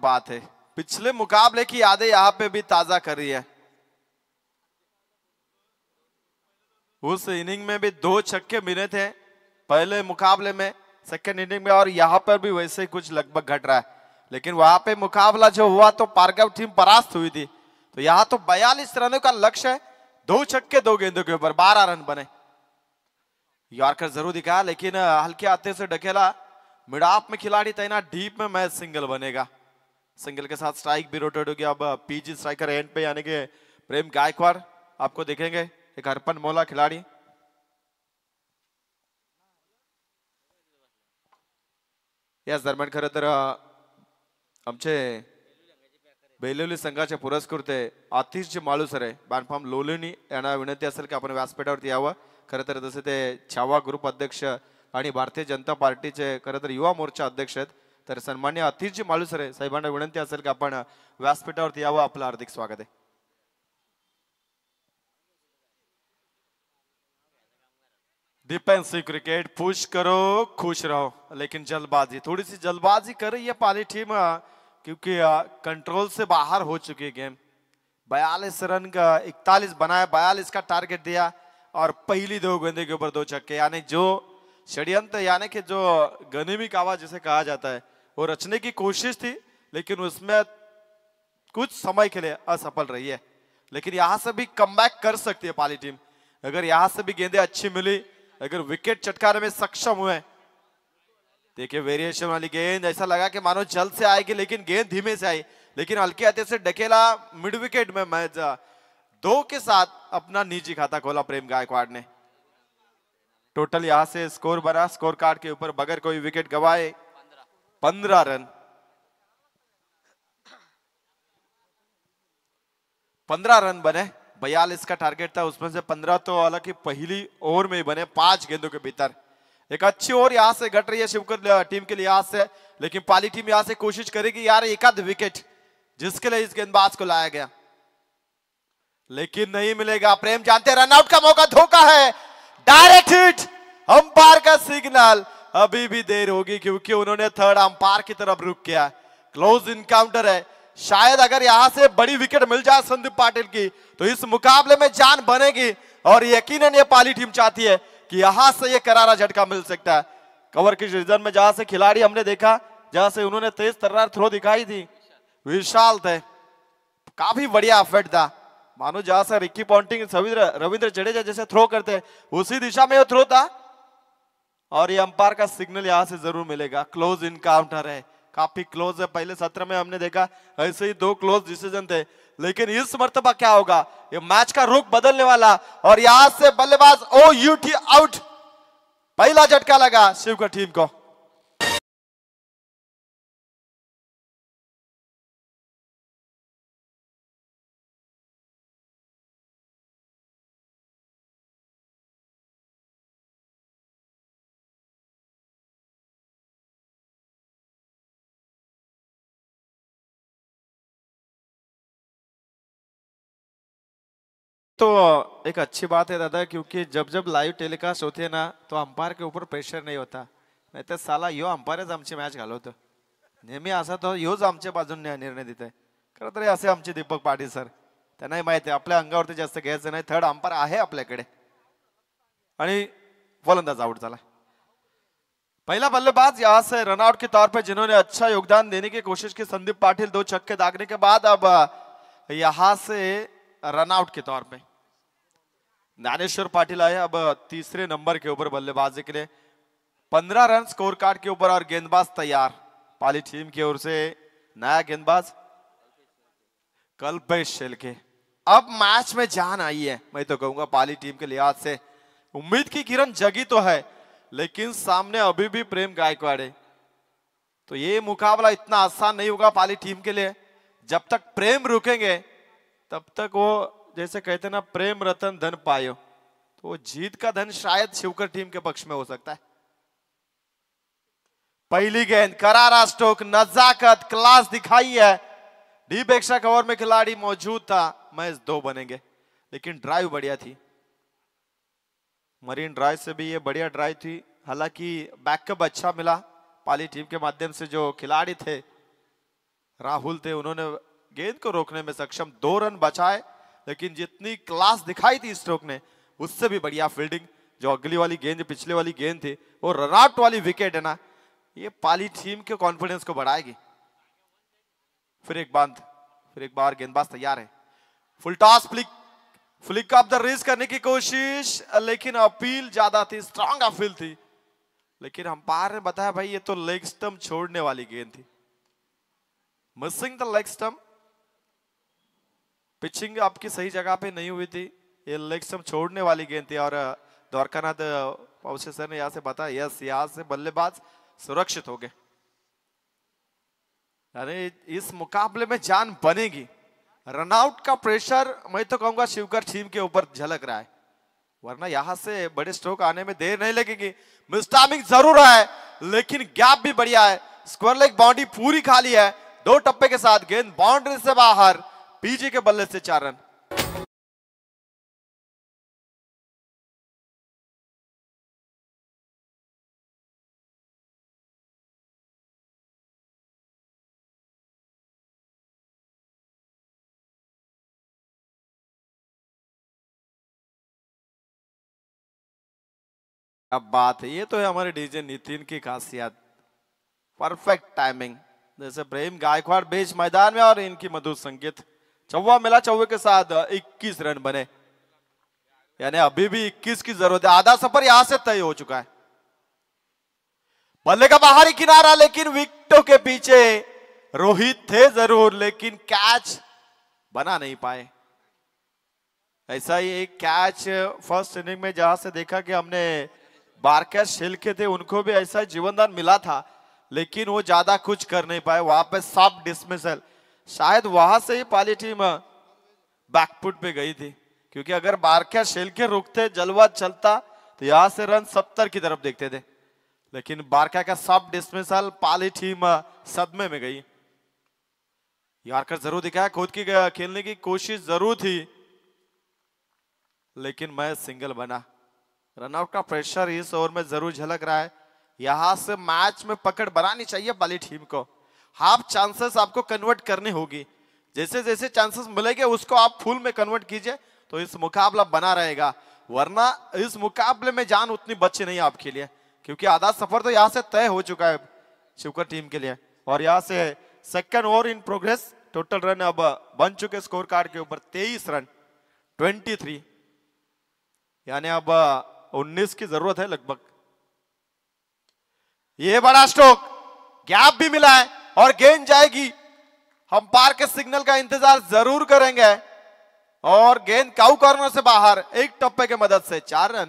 बात है, पिछले मुकाबले की यादें यहां पे भी ताजा कर रही है। उस इनिंग में भी 2 छक्के मिले थे पहले मुकाबले में, सेकंड इनिंग में, और यहां पर भी वैसे ही कुछ लगभग घट रहा है। लेकिन वहां पे मुकाबला जो हुआ तो पारगांव टीम परास्त हुई थी, तो यहां तो 42 रनों का लक्ष्य है। 2 छक्के 2 गेंदों के ऊपर 12 रन बने। यॉर्कर जरूर दिखा, लेकिन हल्के हाथे से ढकेला। मिड ऑफ में खिलाड़ी तैनात, डीप में मैच सिंगल बनेगा। सिंगल के साथ स्ट्राइक भी रोटेट होगी। अब पीजी स्ट्राइकर एंड पे, यानी कि प्रेम गायकवाड़ आपको देखेंगे, एक हरपन मोला खिलाड़ी। याच दरम्यान खरं तर आमचे बेलोली संघाचे पुरस्कृते आतिशजी माळुसरे बांधफाम लोलिनी यांना विनंती असेल की आपण व्यासपीठावरती यावं। खरं तर जसे ते छावा ग्रुप अध्यक्ष आणि भारतीय जनता पार्टीचे खरं तर युवा मोर्चा अध्यक्ष आहेत, तर सन्मान्य आतिशजी माळुसरे साहेबांना विनंती असेल की आपण व्यासपीठावरती यावं। आपलं हार्दिक स्वागत आहे। डिफेंसिव क्रिकेट, पुश करो खुश रहो, लेकिन जल्दबाजी, थोड़ी सी जल्दबाजी कर रही है पाली टीम, क्योंकि कंट्रोल से बाहर हो चुकी है गेम। 42 रन का 41 बनाया, 42 का टारगेट दिया, और पहली 2 गेंदे के ऊपर 2 छक्के, यानी जो षड्यंत्र, यानी कि जो गनीमी कावा जिसे कहा जाता है, वो रचने की कोशिश थी, लेकिन उसमें कुछ समय के लिए असफल रही है। लेकिन यहां से भी कमबैक कर सकती है पाली टीम, अगर यहां से भी गेंदें अच्छी मिली, अगर विकेट चटकाने में सक्षम हुए। देखिए वेरिएशन वाली गेंद, ऐसा लगा कि मानो जल्द से आएगी, लेकिन गेंद धीमे से आई, लेकिन हल्के हाथे से ढकेला। मिड विकेट में मैच 2 के साथ अपना निजी खाता खोला प्रेम गायकवाड़ ने। टोटल यहां से स्कोर बना, स्कोर कार्ड के ऊपर बगैर कोई विकेट गवाए 15 रन। 15 रन बने, 42 का टारगेट था, उसमें से 15 तो हालांकि पहली ओवर में ही बने, 5 गेंदों के भीतर। एक अच्छी ओवर यहां से घट रही है शिवकर टीम के लिहाज से, लेकिन पाली टीम यहां से कोशिश करेगी यार एक आध विकेट, जिसके लिए इस गेंदबाज को लाया गया, लेकिन नहीं मिलेगा। प्रेम जानते रनआउट का मौका, धोखा है, डायरेक्ट हिट, अंपायर का सिग्नल। अभी भी देर होगी क्योंकि उन्होंने थर्ड अंपायर की तरफ रुख किया। क्लोज इनकाउंटर है। शायद अगर यहां से बड़ी विकेट मिल जाए संदीप पाटिल की तो इस मुकाबले में जान बनेगी और यकीनन ये पाली टीम चाहती है कि यहां से ये करारा झटका मिल सकता है। कवर की रीजन में जहां से खिलाड़ी हमने देखा, जहां से उन्होंने तेज तर्रार थ्रो दिखाई थी, विशाल थे, काफी बढ़िया एफर्ट था। मानो जहां से रिक्की पॉन्टिंग रविंद्र जडेजा जैसे थ्रो करते उसी दिशा में वो थ्रो था और ये अंपायर का सिग्नल यहां से जरूर मिलेगा। क्लोज इनकाउंटर है, काफी क्लोज है। पहले सत्र में हमने देखा ऐसे ही 2 क्लोज डिसीजन थे, लेकिन इस मर्तबा क्या होगा, ये मैच का रुख बदलने वाला। और यहां से बल्लेबाज OUT आउट, पहला झटका लगा शिवकर टीम को। तो एक अच्छी बात है दादा, क्योंकि जब जब लाइव टेलिकास्ट होते है ना तो अंपायर के ऊपर प्रेशर नाही होता, नाही तर साला यो अंपायरच आमची मॅच घालवतो नेहमी असा, तो योच आमच्या बाजूने निर्णय देत आहे। खरं तर असे आमचे दीपक पाटील सर, त्यांनाही माहिती आहे आपल्या अंगावरती जास्त घ्यायचं नाही, थर्ड अंपायर आहे आपल्याकडे। आणि फलंदाज आउट झाला। पहला बल्लेबाज यहां से रनआउट के तौर पे जिन्होंने अच्छा योगदान देने की कोशिश की संदीप पाटिल, 2 छक्के दागने के बाद अब यहां से रनआउट के तौर पे ज्ञानेश्वर पाटिल आए अब तीसरे नंबर के ऊपर बल्लेबाजी के लिए। 15 रन स्कोर कार्ड के ऊपर और गेंदबाज तैयार पाली टीम की ओर से। नया गेंदबाज कल्पेश शेलके। अब मैच में जान आई है, मैं तो कहूंगा पाली टीम के लिहाज से। उम्मीद की किरण जगी तो है, लेकिन सामने अभी भी प्रेम गायकवाड़ है, तो ये मुकाबला इतना आसान नहीं होगा पाली टीम के लिए। जब तक प्रेम रुकेंगे तब तक वो जैसे कहते ना, प्रेम रतन धन पायो, तो जीत का धन शायद शिवकर टीम के पक्ष में हो सकता है। पहली गेंद करारा स्ट्रोक, नजाकत क्लास दिखाई है। डीप एक्स्ट्रा कवर में खिलाड़ी मौजूद था, मैच 2 बनेंगे, लेकिन ड्राइव बढ़िया थी। मरीन ड्राइव से भी ये बढ़िया ड्राइव थी। हालांकि बैकअप अच्छा मिला पाली टीम के माध्यम से। जो खिलाड़ी थे राहुल थे, उन्होंने गेंद को रोकने में सक्षम, 2 रन बचाए, लेकिन जितनी क्लास दिखाई थी स्ट्रोक ने उससे भी बढ़िया फील्डिंग। जो अगली वाली गेंद, पिछले वाली गेंद थी, वो रनआउट वाली विकेट है ना, ये पाली टीम के कॉन्फिडेंस को बढ़ाएगी। फिर एक बार गेंदबाज तैयार है। फुल toss flick of the risk करने की कोशिश, लेकिन अपील ज्यादा थी, स्ट्रॉन्ग अपील थी, लेकिन अंपायर ने बताया भाई ये तो लेग स्टंप छोड़ने वाली गेंद थी, missing the leg stump. Pitching आपकी सही जगह पे नहीं हुई थी, ये लेग स्टंप छोड़ने वाली गेंद थी। और द्वारकानाथ पाउसे सर ने यहां से बताया यस, यहां से बल्लेबाज सुरक्षित हो गए। अरे इस मुकाबले में जान बनेगी। रनआउट का प्रेशर मैं तो कहूंगा शिवकर टीम के ऊपर झलक रहा है, वरना यहां से बड़े स्ट्रोक आने में देर नहीं लगेगी। मिस टाइमिंग जरूर है, लेकिन गैप भी बढ़िया है। स्क्वायर लेग बाउंड्री पूरी खाली है, 2 टप्पे के साथ गेंद बाउंड्री से बाहर, पीजी के बल्ले से 4 रन। अब बात है, ये तो है हमारे डीजे नितिन की खासियत, परफेक्ट टाइमिंग। जैसे प्रेम गायकवाड़ बीच मैदान में और इनकी मधुर संगीत, चौवा मिला, चौवे के साथ 21 रन बने, यानी अभी भी 21 की जरूरत है। आधा सफर यहां से तय हो चुका है। बल्ले का बाहरी किनारा, लेकिन विकेटों के पीछे रोहित थे जरूर, लेकिन कैच बना नहीं पाए। ऐसा ही एक कैच फर्स्ट इनिंग में जहां से देखा कि हमने बारकैश शेलके थे, उनको भी ऐसा जीवनदान मिला था, लेकिन वो ज्यादा कुछ कर नहीं पाए। वहां पे सॉफ्ट डिसमिसल, शायद वहां से ही पाली टीम बैकफुट पे गई थी, क्योंकि अगर बारकैश शेलके रुकते, जलवा चलता, तो यहां से रन 70 की तरफ देखते थे, लेकिन बारका का सॉफ्ट डिसमिसल, पाली टीम सदमे में गई। यार्कर जरूर दिखाया, खुद की खेलने की कोशिश जरूर थी, लेकिन मैच सिंगल बना। रनआउट का प्रेशर इस ओवर में जरूर झलक रहा है। यहां से मैच में पकड़ बनानी चाहिए पाली टीम को। हाफ चांसेस आपको कन्वर्ट करने होगी। जैसे जैसे चांसेस मिलेंगे उसको आप फुल में कन्वर्ट कीजिए तो इस मुकाबला बना रहेगा, वरना इस मुकाबले में जान उतनी बची नहीं आपके लिए, क्योंकि आधा सफर तो यहाँ से तय हो चुका है शिवकर टीम के लिए। और यहाँ से second over in progress, total run अब बन चुके स्कोर कार्ड के ऊपर 23 रन 23, यानी अब 19 की जरूरत है लगभग। ये बड़ा स्ट्रोक, गैप भी मिला है और गेंद जाएगी। हम पार के सिग्नल का इंतजार जरूर करेंगे और गेंद काउ कॉर्नर से बाहर एक टप्पे के मदद से 4 रन।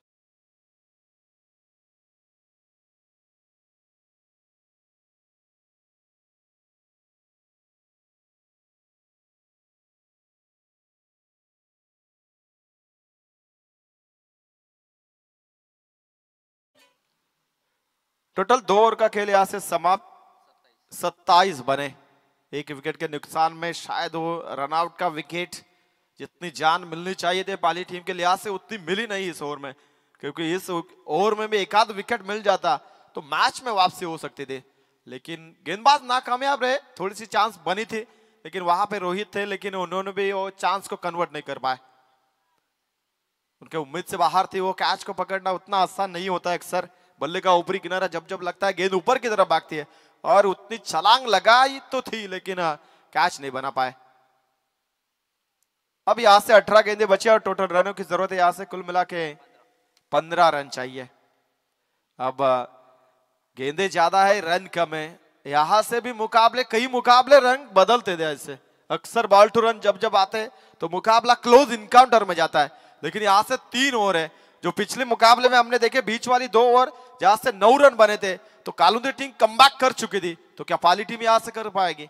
टोटल 2 ओवर का खेल यहां से समाप्त, 27 बने। एक विकेट के नुकसान में शायद वो रनआउट का विकेट, जितनी जान मिलनी चाहिए थी पाली टीम के लिहाज से उतनी मिली नहीं इस ओवर में, क्योंकि इस ओवर में भी एक आध विकेट मिल जाता तो मैच में वापसी हो सकती थी। लेकिन गेंदबाज नाकामयाब रहे, थोड़ी सी चांस बनी थी लेकिन वहां पे रोहित थे, लेकिन उन्होंने भी वो चांस को कन्वर्ट नहीं कर पाए। उनके उम्मीद से बाहर थी, वो कैच को पकड़ना उतना आसान नहीं होता है। अक्सर बल्ले का ऊपरी किनारा जब जब लगता है गेंद ऊपर की तरफ भागती है, और उतनी छलांग लगाई तो थी लेकिन कैच नहीं बना पाए। अब यहां से 18 गेंदे बचे और टोटल रनों की जरूरत है यहां से कुल मिला के 15 रन चाहिए। अब गेंदे ज्यादा है, रन कम है। यहां से भी कई मुकाबले रंग बदलते थे ऐसे। अक्सर बॉल टू रन जब जब आते तो मुकाबला क्लोज इनकाउंटर में जाता है, लेकिन यहां से 3 ओवर है। जो पिछले मुकाबले में हमने देखे बीच वाली 2 ओवर जहां से 9 रन बने थे, तो कालूंदी टीम कमबैक कर चुकी थी, तो क्या पाली टीम यहां से कर पाएगी?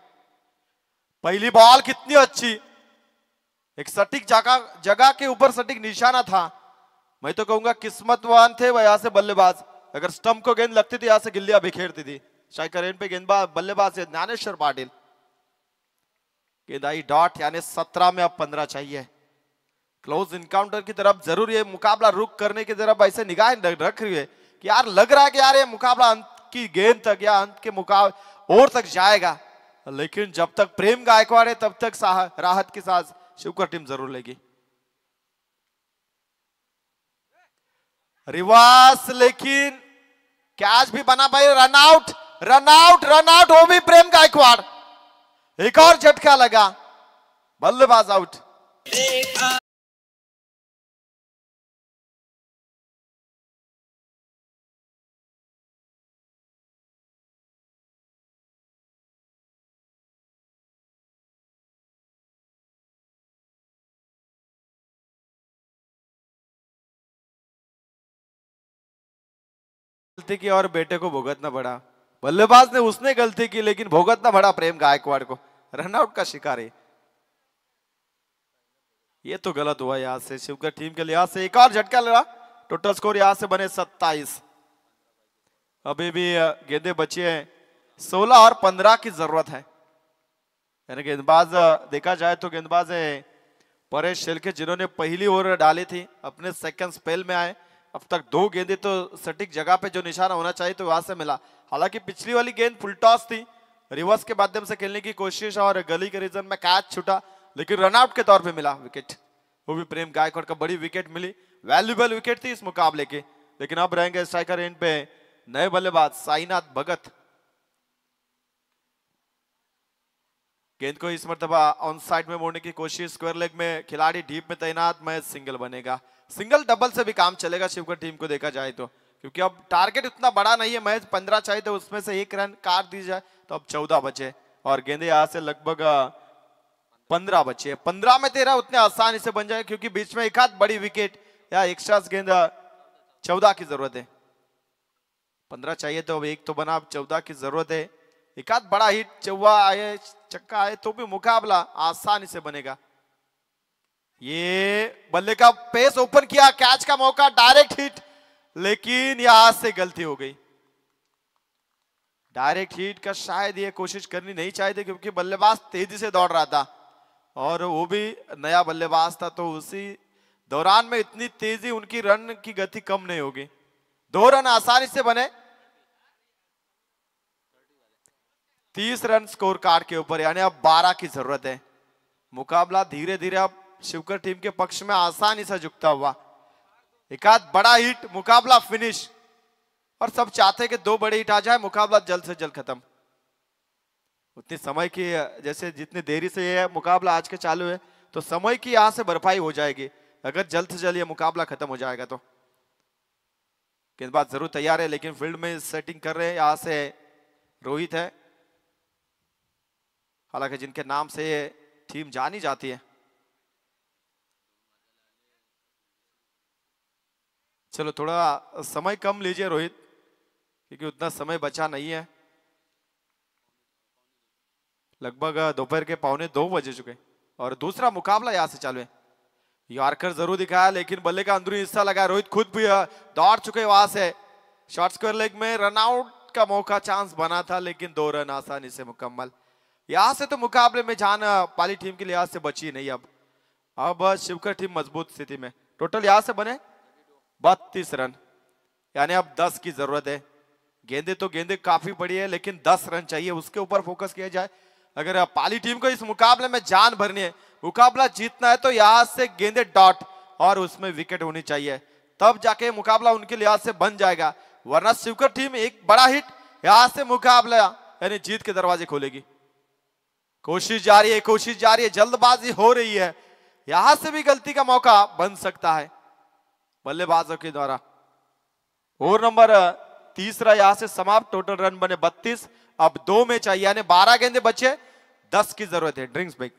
पहली बॉल कितनी अच्छी, एक सटीक जगह के ऊपर सटीक निशाना था। मैं तो कहूंगा किस्मतवान थे वह यहां से बल्लेबाज, अगर स्टंप को गेंद लगती थी यहां से गिल्लियां बिखेरती थी। स्ट्राइकर एंड पे गेंदबाज बल्लेबाज ज्ञानेश्वर पाटिल। गेंद आई डॉट, यानी 17 में अब 15 चाहिए। क्लोज इनकाउंटर की तरफ जरूर ये मुकाबला रुक करने की तरफ ऐसे निगाह रख रही है कि यार लग रहा है कि यार ये मुकाबला अंत की गेंद तक या अंत के मुकाबले और तक जाएगा, लेकिन जब तक प्रेम गायकवाड़ है तब तक राहत की सांस शिवकर टीम जरूर लेगी। रिवर्स, लेकिन कैच भी बना भाई। रनआउट रनआउट रनआउट, वो भी प्रेम गायकवाड़। एक और झटका लगा, बल्लेबाज आउट। गलती की और बेटे को भुगतना पड़ा। बल्लेबाज ने उसने गलती की लेकिन भुगतना पड़ा प्रेम गायकवाड़ को, रनआउट का शिकार है। ये तो गलत हुआ यहां से शिवकर टीम के लिहाज से। एक और झटका लगा, टोटल स्कोर यहां से बने 27। अभी भी गेंदे बची है, 16 और 15 की जरूरत है। यानी गेंदबाज देखा जाए तो गेंदबाज है परेश शेलके, जिन्होंने पहली ओवर डाली थी, अपने सेकंड स्पेल में आए। अब तक 2 गेंदे तो सटीक जगह पे जो निशाना होना चाहिए तो वहां से मिला। हालांकि पिछली वाली गेंद फुल टॉस थी, रिवर्स के माध्यम से खेलने की कोशिश और गली के रीजन में कैच छूटा, लेकिन रनआउट के तौर पे मिला विकेट। वो भी प्रेम गायकवाड़ का बड़ी विकेट मिली, वैल्यूएबल विकेट थी इस मुकाबले की। लेकिन अब रहेंगे स्ट्राइकर एंड पे नए बल्लेबाज साईनाथ भगत। गेंद को इस मर्तबा ऑन साइड में मोड़ने की कोशिश, स्क्वायर लेग में खिलाड़ी डीप में तैनात, मैच सिंगल बनेगा। सिंगल डबल से भी काम चलेगा शिवकर टीम को देखा जाए तो, क्योंकि अब टारगेट उतना बड़ा नहीं है। मैच 15 चाहिए तो उसमें से 1 रन काट दी जाए तो अब 14 बचे, और गेंदे यहां से लगभग 15 बचे। 15 में 13 उतने आसानी से बन जाए, क्योंकि बीच में एक आध बड़ी विकेट या एक्स्ट्रा गेंद 14 की जरूरत है। 15 चाहिए तो अब 1 तो बना, अब 14 की जरूरत है। एक आध बड़ा हिट, चौवा आए, चक्का आए तो भी मुकाबला आसानी से बनेगा। ये बल्ले का पेस ओपन किया, कैच का मौका, डायरेक्ट हिट, लेकिन यहां से गलती हो गई। डायरेक्ट हिट का शायद ये कोशिश करनी नहीं चाहिए थी, क्योंकि बल्लेबाज तेजी से दौड़ रहा था और वो भी नया बल्लेबाज था, तो उसी दौरान में इतनी तेजी उनकी रन की गति कम नहीं होगी। 2 रन आसानी से बने। 30 रन स्कोर कार्ड के ऊपर, यानी अब 12 की जरूरत है। मुकाबला धीरे धीरे अब शिवकर टीम के पक्ष में आसानी से झुकता हुआ। एक आध बड़ा हिट, मुकाबला फिनिश, और सब चाहते हैं कि 2 बड़े हिट आ जाए, मुकाबला जल्द से जल्द खत्म। उतनी समय की, जैसे जितनी देरी से ये मुकाबला आज के चालू है, तो समय की यहां से भरपाई हो जाएगी अगर जल्द से जल्द ये मुकाबला खत्म हो जाएगा तो। गेंदबाज जरूर तैयार है, लेकिन फील्ड में सेटिंग कर रहे हैं यहां से रोहित है, हालांकि जिनके नाम से ये टीम जानी जाती है। चलो थोड़ा समय कम लीजिए रोहित, क्योंकि उतना समय बचा नहीं है। लगभग दोपहर के 1:45 बजे चुके, और दूसरा मुकाबला यहां से चालू है। यॉर्कर जरूर दिखाया, लेकिन बल्ले का अंदरूनी हिस्सा लगा। रोहित खुद भी दौड़ चुके वहां से। शॉर्ट स्क्वायर लेग में रनआउट का मौका, चांस बना था, लेकिन 2 रन आसानी से मुकम्मल। यहां से तो मुकाबले में जान पाली टीम के लिहाज से बची नहीं। अब शिवकर टीम मजबूत स्थिति में। टोटल यहां से बने 32 रन, यानी अब 10 की जरूरत है। गेंदे काफी बड़ी है, लेकिन 10 रन चाहिए, उसके ऊपर फोकस किया जाए। अगर पाली टीम को इस मुकाबले में जान भरनी है, मुकाबला जीतना है, तो यहां से गेंदे डॉट और उसमें विकेट होनी चाहिए, तब जाके मुकाबला उनके लिहाज से बन जाएगा। वरना शिवकर टीम एक बड़ा हिट यहां से मुकाबला यानी जीत के दरवाजे खोलेगी। कोशिश जारी है, जल्दबाजी हो रही है, यहां से भी गलती का मौका बन सकता है बल्लेबाजों के द्वारा। ओवर नंबर तीसरा यहां से समाप्त। टोटल रन बने 32, अब 2 में चाहिए, यानी 12 गेंदे बचे, 10 की जरूरत है। Drinks break.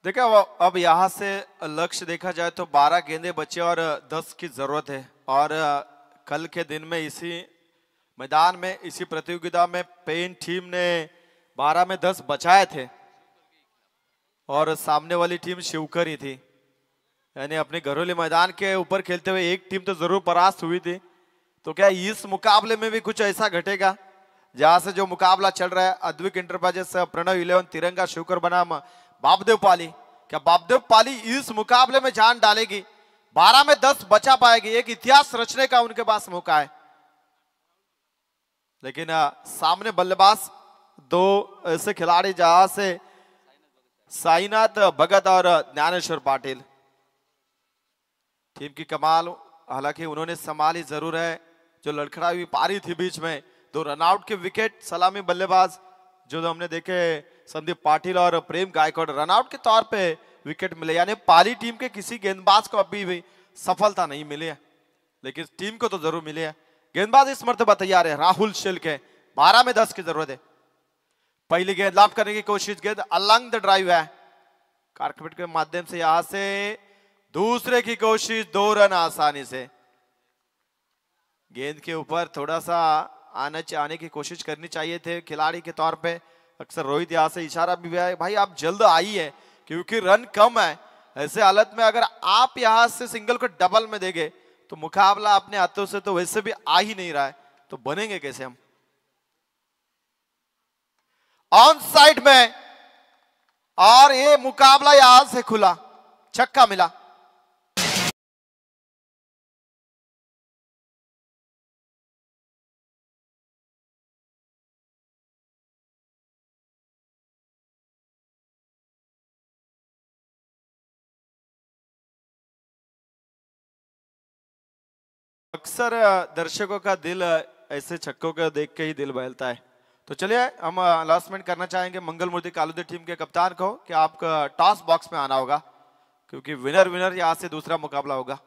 देखिए अब यहां से लक्ष्य देखा जाए तो 12 गेंदे बचे और 10 की जरूरत है। और कल के दिन में इसी मैदान में, इसी प्रतियोगिता में पेन टीम ने 12 में 10 बचाए थे, और सामने वाली टीम शिवकर ही थी। यानी अपने घरेलू मैदान के ऊपर खेलते हुए एक टीम तो जरूर परास्त हुई थी। तो क्या इस मुकाबले में भी कुछ ऐसा घटेगा? जहां से जो मुकाबला चल रहा है, अद्विक इंटरप्राइजेस प्रणव 11 तिरंगा शिवकर बनाम बापदेव पाली, क्या बापदेव पाली इस मुकाबले में जान डालेगी? 12 में 10 बचा पाएगी, एक इतिहास रचने का उनके पास मौका है। लेकिन सामने बल्लेबाज 2 ऐसे खिलाड़ी जहां से साईनाथ भगत और ज्ञानेश्वर पाटिल। टीम की कमाल, हालांकि उन्होंने संभाली जरूर है। जो लड़खड़ाई हुई पारी थी बीच में, 2 रनआउट के विकेट, सलामी बल्लेबाज जो हमने देखे संदीप पाटिल और प्रेम गायकवाड़, रनआउट के तौर पे विकेट मिले। यानी पाली टीम के किसी गेंदबाज को अभी भी सफलता नहीं मिली है, लेकिन टीम को तो जरूर मिली है। गेंदबाज इस मर्तबा तैयार है, राहुल शिल्के। 12 में 10 की जरूरत है। पहली गेंद लाभ करने की कोशिश, गेंद अलंग द ड्राइव है, कारपेट के माध्यम से यहां से दूसरे की कोशिश, 2 रन आसानी से। गेंद के ऊपर थोड़ा सा आने की कोशिश करनी चाहिए थे खिलाड़ी के तौर पे। अक्सर रोहित यहां से इशारा भी है, भाई आप जल्द आइए, क्योंकि रन कम है। ऐसे हालत में अगर आप यहां से सिंगल को डबल में देंगे तो मुकाबला अपने हाथों से तो वैसे भी आ ही नहीं रहा है, तो बनेंगे कैसे हम? ऑन साइड में, और ये मुकाबला यहां से खुला, छक्का मिला। अक्सर दर्शकों का दिल ऐसे छक्कों को देख के ही दिल बहलता है। तो चलिए हम अनाउंसमेंट करना चाहेंगे मंगल मूर्ति कालुदे टीम के कप्तान को कि आपका टॉस बॉक्स में आना होगा, क्योंकि विनर यहां से दूसरा मुकाबला होगा।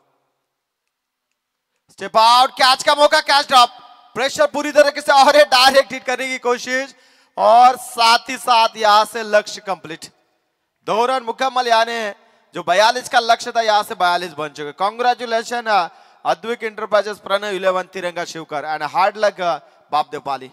स्टेप आउट, कैच का मौका, कैच ड्रॉप, प्रेशर पूरी तरीके से और डायरेक्ट हिट करने की कोशिश और साथ ही साथ यहां से लक्ष्य कंप्लीट। 2 रन मुकम्मल, यानी जो 42 का लक्ष्य था यहां से 42 बन चुके। कांग्रेचुलेशन अद्विक इंटरप्राइजेस, प्रणव 11, तिरंगा शिवकर एंड हार्ड लक बापदेव पाली।